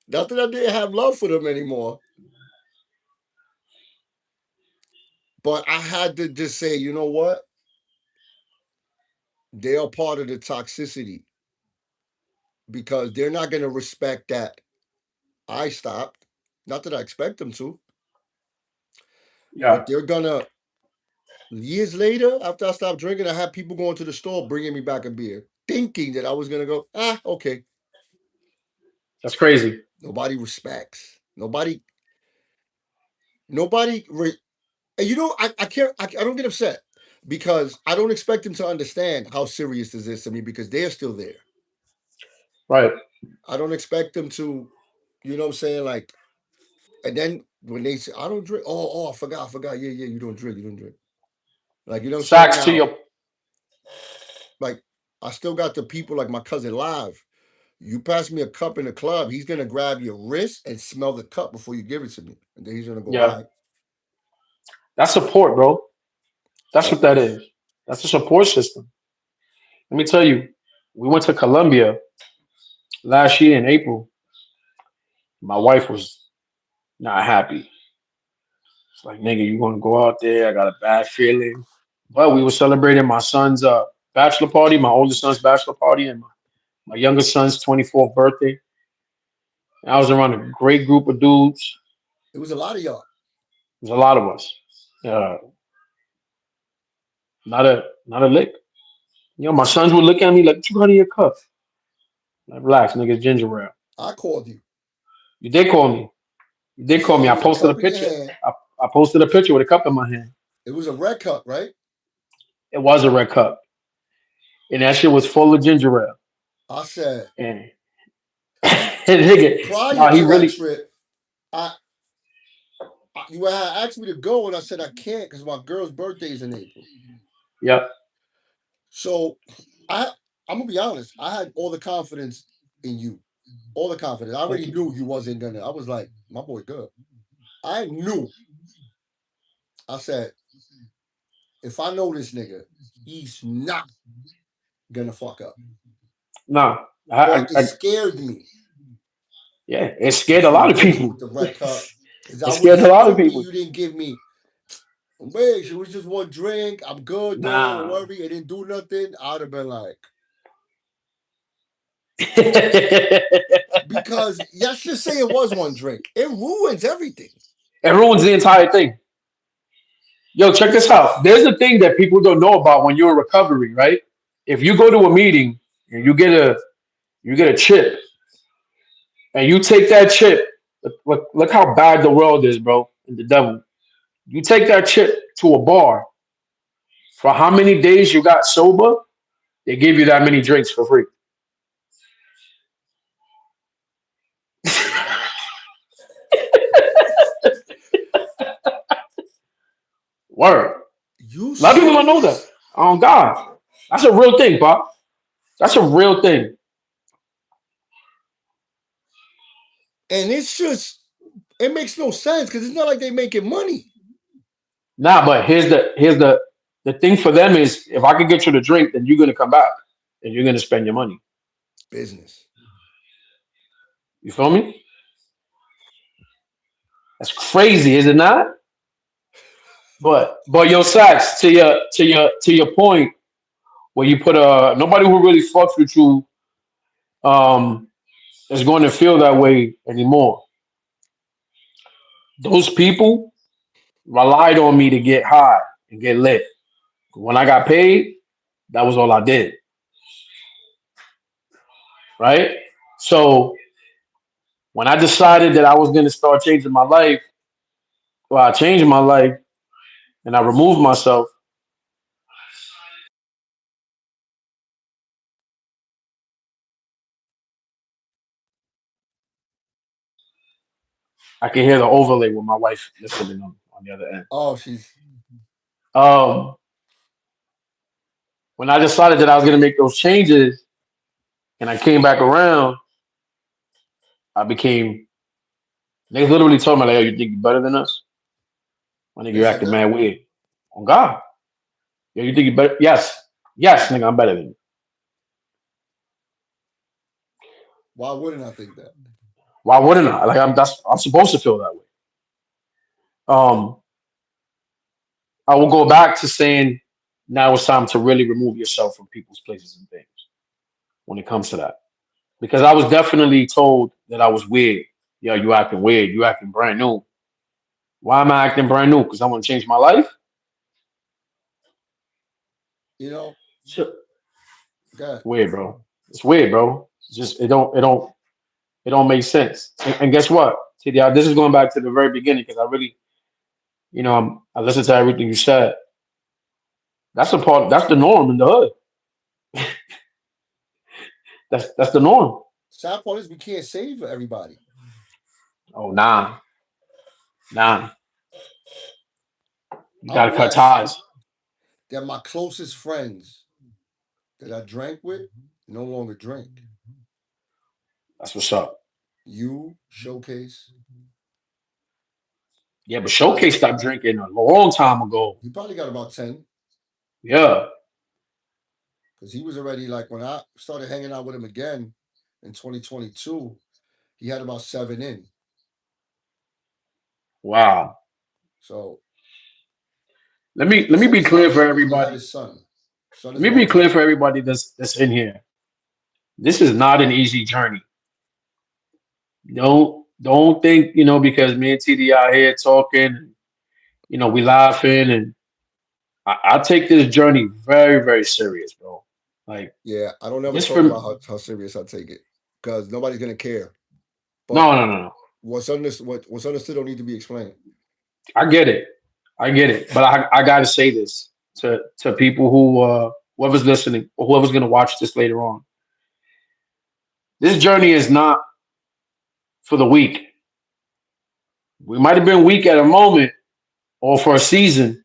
Not that I didn't have love for them anymore. But I had to just say, you know what? They are part of the toxicity because they're not going to respect that I stopped. Not that I expect them to, Yeah, but they're gonna. Years later, after I stopped drinking, I had people going to the store bringing me back a beer, thinking that I was gonna go. Okay. that's crazy. Nobody respects. Nobody. And you know, I can't. I don't get upset because I don't expect them to understand how serious this is to me because they're still there. Right. I don't expect them to. You know what I'm saying? Like, and then when they say I don't drink, I forgot. Yeah, you don't drink, you don't drink. Like, you know what I'm saying? Facts to Now, your like, I still got the people like my cousin Live. You pass me a cup in the club, he's gonna grab your wrist and smell the cup before you give it to me, and then he's gonna go, "All yeah. right, That's support, bro. That's what that always." is. That's a support system. Let me tell you, we went to Colombia last year in April. My wife was not happy. It's like, nigga, you gonna go out there? I got a bad feeling. But we were celebrating my son's bachelor party, my oldest son's bachelor party, and my youngest son's 24th birthday. And I was around a great group of dudes. It was a lot of y'all. There's a lot of us. Uh, not a lick. You know, my sons would look at me like, what you got in your cup? Like, relax, nigga, ginger ale. I called you. You did call me. You You did call said me. there I was a posted a cup in your picture. hand. I posted a picture with a cup in my hand. It was a red cup, right? It was a red cup. And that shit was full of ginger ale. I said And, and nigga, prior no, he to that really, trip, I, you had asked me to go, and I said I can't because my girl's birthday is in April. yep, So I I'm gonna be honest. I had all the confidence in you, all the confidence. I thank already you. knew you wasn't gonna. I was like, my boy, good. I knew. I said, if I know this nigga, he's not gonna fuck up. No, But it scared me yeah, it that scared a you lot would of hit me people. with the red cup. Cause It I would scared a have lot of hoping people. you didn't give me. Wait, it was just one drink. I'm good though. Don't Nah. worry. It didn't do nothing. I'd have been like, It because let's just say it was one drink. It ruins everything. ruins the entire thing. Yo, check this out. There's a thing that people don't know about when you're in recovery, right? If you go to a meeting and you get a chip and you take that chip, look how bad the world is, bro, and the devil. You take that chip to a bar for how many days you got sober, they give you that many drinks for free. Word. You A lot of people don't know that. serious? Oh God, that's a real thing, Pop. That's a real thing. And it's just it makes no sense because it's not like they making money. Nah, but here's the thing for them is if I could get you to drink, then you're gonna come back and you're gonna spend your money. Business. You feel me? That's crazy, is it not? But yo, Sax, to your point, where you put nobody who really fucks with you um is going to feel that way anymore. Those people relied on me to get high and get lit. When I got paid, that was all I did, right? So when I decided that I was going to start changing my life, well, I changed my life and I removed myself. I can hear the overlay with my wife listening on the other end. Oh, she's Um, when I decided that I was going to make those changes and I came back around, I became. They literally told me like, "Oh, you think you're better than us? I think they you're said acting that. mad weird." On God, yeah, you think you're better? Yes. Yes, nigga, I'm better than you. Why wouldn't I think that? Why wouldn't I? Like I'm supposed to feel that way. Um, I will go back to saying now it's time to really remove yourself from people's places and things when it comes to that. Because I was definitely told that I was weird. Yo, you acting weird. You acting brand new. Why am I acting brand new? Because I want to change my life. You know, Shit, God, weird, bro. It's weird, bro. It's just it don't make sense. And guess what, TDI? This is going back to the very beginning because I really, I listened to everything you said. That's the part. That's the norm in the hood. That's the norm. sad part is we can't save everybody. Oh nah, nah. You I'm gotta cut blessed ties. that my closest friends that I drank with no longer drink. That's what's up. You, Showcase, Yeah, but Ozzy, Showcase stopped drinking a long time ago. he probably got about 10 Yeah. because he was already like when I started hanging out with him again in 2022, he had about 7 in. Wow. So, Let and me he let me said be he clear stopped for drinking when he had everybody. his son. Son Let is me about be to clear have. for everybody that's in here. This is not an easy journey. Don't think, because me and TD out here talking, we laughing and I take this journey very, very serious, bro. Like Yeah, I don't ever just talk for about how serious I take it because nobody's gonna care. But no, no, no, no. what's understood don't need to be explained. I get it. I get it. But I gotta say this to people whoever's listening or whoever's gonna watch this later on. This journey is not for the weak. We might have been weak at a moment or for a season,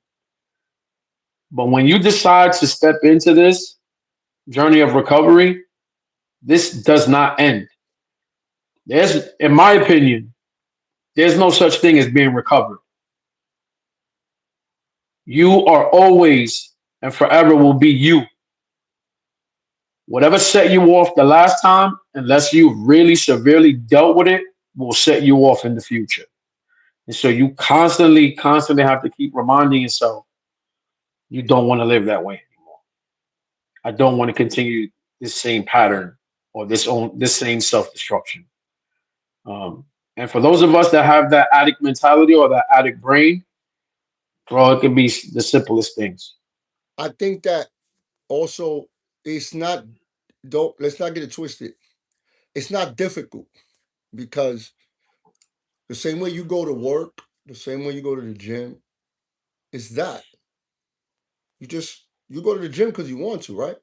but when you decide to step into this journey of recovery, this does not end. In my opinion, there's no such thing as being recovered. You are always and forever will be you. Whatever set you off the last time, unless you really severely dealt with it, will set you off in the future. And so you constantly, constantly have to keep reminding yourself you don't want to live that way anymore. I don't want to continue this same pattern or this same self destruction. And for those of us that have that addict mentality or that addict brain, bro, it can be the simplest things. I think that also it's not don't let's not get it twisted. It's not difficult because the same way you go to work, the same way you go to the gym, it's that. You go to the gym because you want to, right?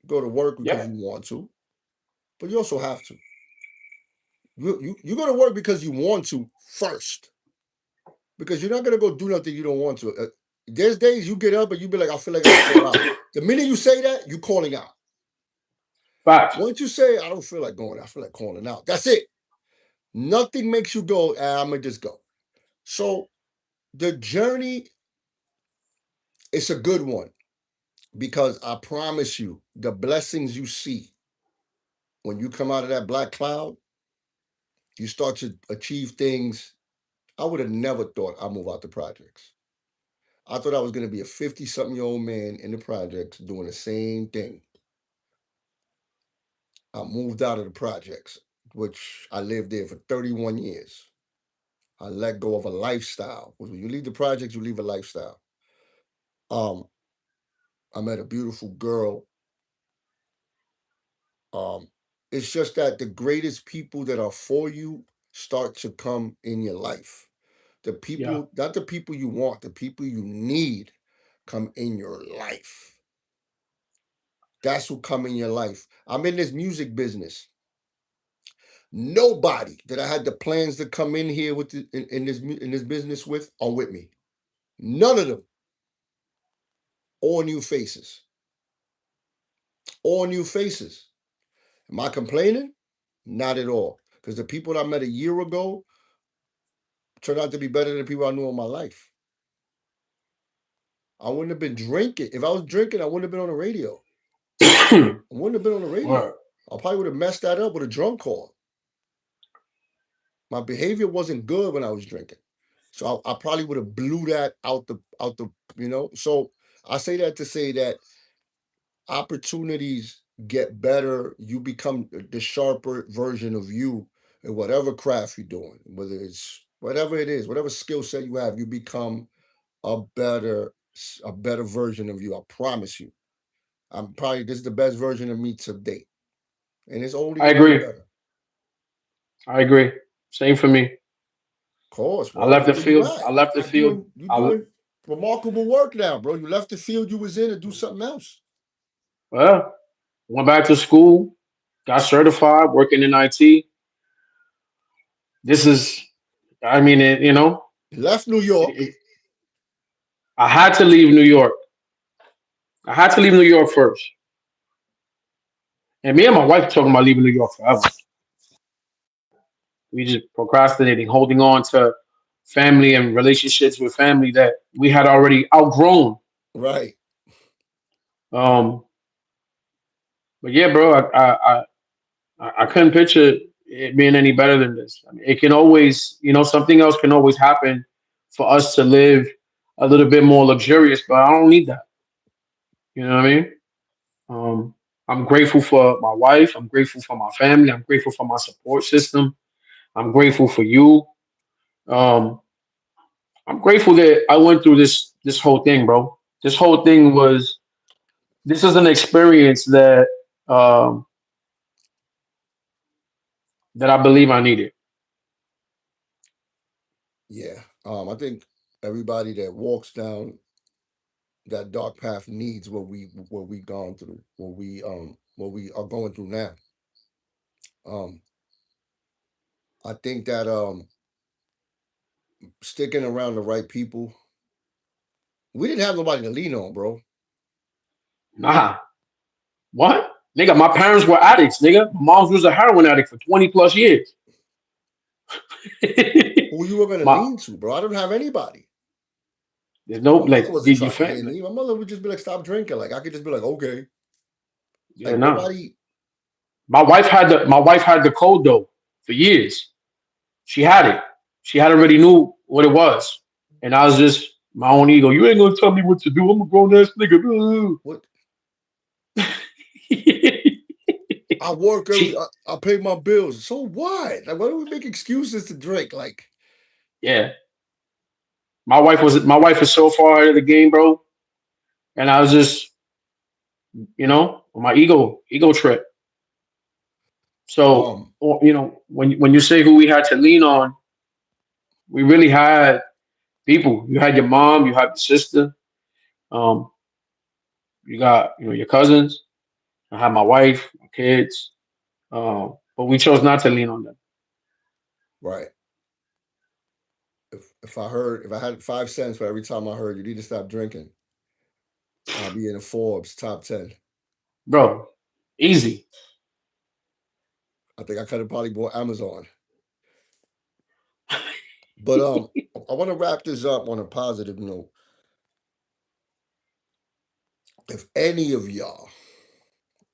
You go to work because Yeah, you want to, but you also have to. You go to work because you want to first. Because you're not gonna go do nothing you don't want to. There's days you get up and you be like, I feel like I call out. The minute you say that, you calling out. facts. Once you say, I don't feel like going, I feel like calling out. That's it. Nothing makes you go, I'm gonna just go. So the journey is a good one because I promise you, the blessings you see when you come out of that black cloud, you start to achieve things. I would have never thought I'd move out the projects. I thought I was gonna be a 50 something year old man in the projects doing the same thing. I moved out of the projects, which I lived there for 31 years. I let go of a lifestyle. When you leave the projects, you leave a lifestyle. Um, I met a beautiful girl. Um, it's just that the greatest people that are for you start to come in your life. The Yeah, people, not the people you want, the people you need come in your life. That's who come in your life. I'm in this music business. Nobody that I had the plans to come in here with in this business with are with me. None of them. All new faces. All new faces. Am I complaining? Not at all. Because the people that I met a year ago turned out to be better than the people I knew in my life. I wouldn't have been drinking. If I was drinking, I wouldn't have been on the radio. I wouldn't have been on the Word. radio. I probably would have messed that up with a drunk call. My behavior wasn't good when I was drinking, so I probably would have blew that out the. So I say that to say that opportunities get better. You become the sharper version of you in whatever craft you're doing, whether it's whatever it is, whatever skill set you have, you become a better version of you. I promise you. I'm probably this is the best version of me to date, and it's only I gonna get agree. better. I agree. Same for me. Of course, I bro. left Look the where you field. at. I left the You field. doing you I doing remarkable work now, bro. You left the field you was in to do something else. well went back to school, got certified, working in IT. This is, I mean, You left New York, it, I had to leave New York. I had to leave New York first. And me and my wife talking about leaving New York forever. We just procrastinating, holding on to family and relationships with family that we had already outgrown. right? Um, but yeah, bro, I couldn't picture it being any better than this. I mean, it can always, something else can always happen for us to live a little bit more luxurious, but I don't need that. You know what I mean? Um, I'm grateful for my wife. I'm grateful for my family. I'm grateful for my support system. I'm grateful for you. Um, I'm grateful that I went through this whole thing, bro. This whole thing was this is an experience um, that I believe I needed. Yeah. I think everybody that walks down that dark path needs what we gone through, what we are going through now. Um, I think that sticking around the right people, we didn't have nobody to lean on, bro. Nah, what? Nigga, my parents were addicts, nigga. My mom was a heroin addict for 20 plus years. Who you were gonna my lean to, bro? I don't have anybody. there's no My mother like wasn't did you trying to hear fan like me. My mother would just be like, "Stop drinking." Like I could just be like, "Okay." yeah, Like nah. nobody. My wife had the code though for years. She had it. She had already knew what it was. And I was just my own ego. You ain't gonna tell me what to do. I'm a grown ass nigga. What I work every. she I pay my bills. So what? Like, why do we make excuses to drink? Like, yeah. My wife is so far ahead of the game, bro. And I was just, on my ego trip. So, um, when you say who we had to lean on, we really had people. You had your mom, you had your sister, um, you got your cousins. I had my wife, my kids, but we chose not to lean on them. right. If I had 5 cents for every time I heard you need to stop drinking, I'll be in the Forbes top 10. Bro, easy. I think I could have probably bought Amazon. But I want to wrap this up on a positive note. If any of y'all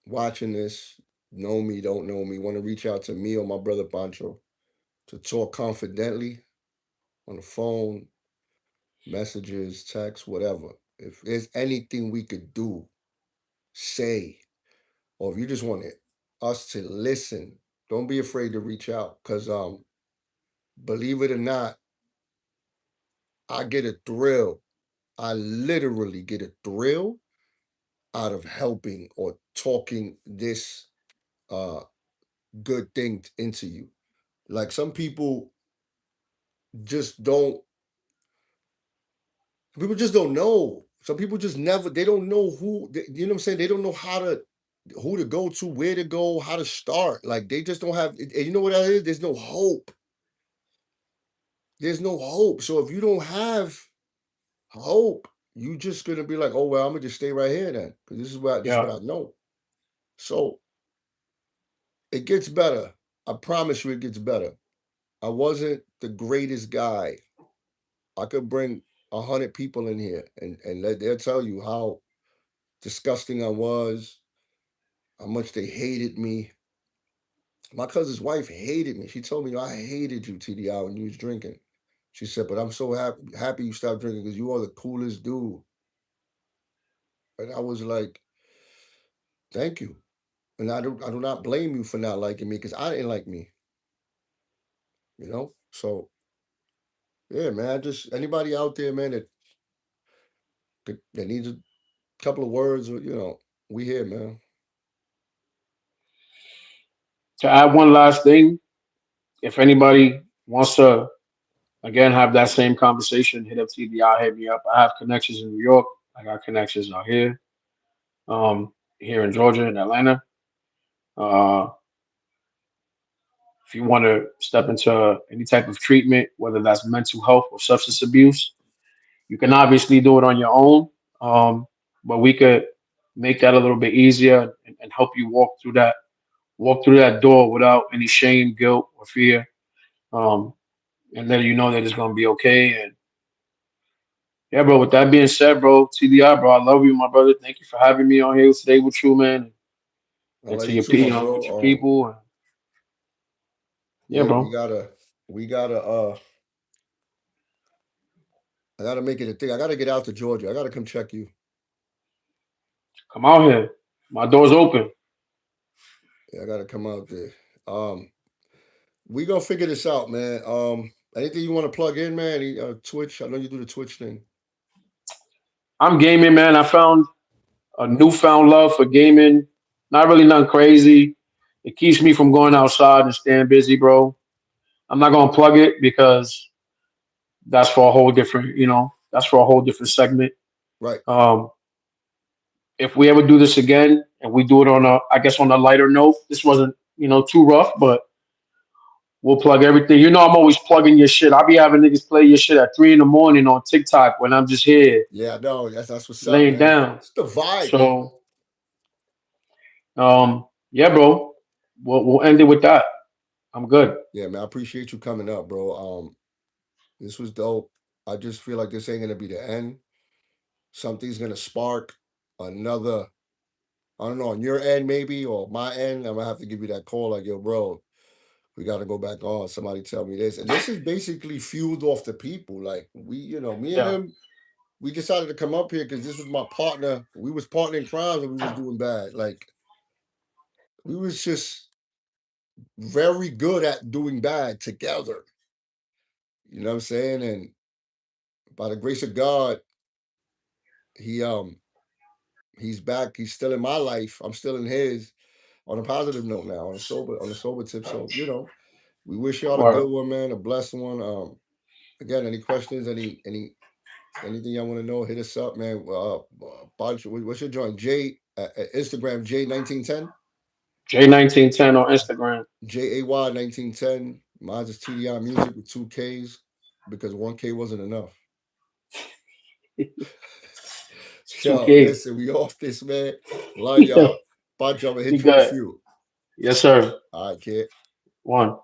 watching this know me, don't know me, want to reach out to me or my brother Pancho to talk confidently on the phone, messages, text, whatever. If there's anything we could do, say, or if you just want us to listen, don't be afraid to reach out. Cause believe it or not, I get a thrill. I literally get a thrill out of helping or talking this uh good thing into you. Like some just don't people just don't know. Some people just never they don't know you know what I'm saying? They don't know who to go to, where to go, how to start. Like they just don't have and you know what that is? There's no hope. There's no hope. So if you don't have hope, you just gonna be like, oh well, I'm gonna just stay right here then. Because this is what Yeah, I know. So it gets better. I promise you it gets better. I wasn't the greatest guy. I could bring 100 people in here, and they'll tell you how disgusting I was, how much they hated me. My cousin's wife hated me. She told me, I hated you, TDI, when you was drinking. She said, but I'm so happy you stopped drinking because you are the coolest dude. And I was like, thank you. And I do not blame you for not liking me because I didn't like me, you know? So yeah, man, just anybody out there, man, that needs a couple of words or we here, man. To add one last thing, if anybody wants to again have that same conversation, hit up TDI, hit me up. I have connections in New York. I got connections out here in Georgia and Atlanta. Uh, if you want to step into any type of treatment, whether that's mental health or substance abuse, you can obviously do it on your own. Um, but we could make that a little bit easier and help you walk through that door without any shame, guilt, or fear. Um, and let you know that it's gonna be okay. And yeah, bro. With that being said, bro, TDI, bro, I love you, my brother. Thank you for having me on here today with you, man, I and love to you your too, my with your bro. people. And yeah, Yeah, bro, we gotta I gotta make it a thing. I gotta get out to Georgia. I gotta come check you. come out here. My door's open. Yeah, I gotta come out there. Um, we gonna figure this out, man. Anything you want to plug in, man? Twitch. I know you do the Twitch thing. I'm gaming, man. I found a newfound love for gaming. Not really nothing crazy. It keeps me from going outside and staying busy, bro. I'm not gonna plug it because that's for a whole different, that's for a whole different segment. Right. Um, if we ever do this again and we do it on I guess on a lighter note, this wasn't, too rough, but we'll plug everything. I'm always plugging your shit. I'll be having niggas play your shit at 3 in the morning on TikTok when I'm just here Yeah, no, that's what's up, laying man. down. It's the vibe. So, yeah, bro, we'll end it with that. I'm good. Yeah, man. I appreciate you coming up, bro. This was dope. I just feel like this ain't gonna be the end. Something's gonna spark another. I don't know on your end maybe or my end. I'm gonna have to give you that call like, yo, bro, we got to go back on. Somebody tell me this, and this is basically fueled off the people. Like me and Yeah, him, we decided to come up here because this was my partner. We was partnering crimes and we was doing bad. Like we was just very good at doing bad together. You know what I'm saying? And by the grace of God, he he's back. He's still in my life. I'm still in his. On a positive note now, on a sober tip. So we wish y'all a or good one, man, a blessed one. Again, any questions, anything y'all want to know, hit us up, man. What's your joint? Instagram J1910, J1910 on Instagram. JAY1910. Mine's is TDI Music with two Ks because one K wasn't enough. It's Yo, 2K. listen, we off this, man. Love Yeah, y'all. Pancho, I'm gonna be hit you with a good. few. Yes, sir. All right, kid. One.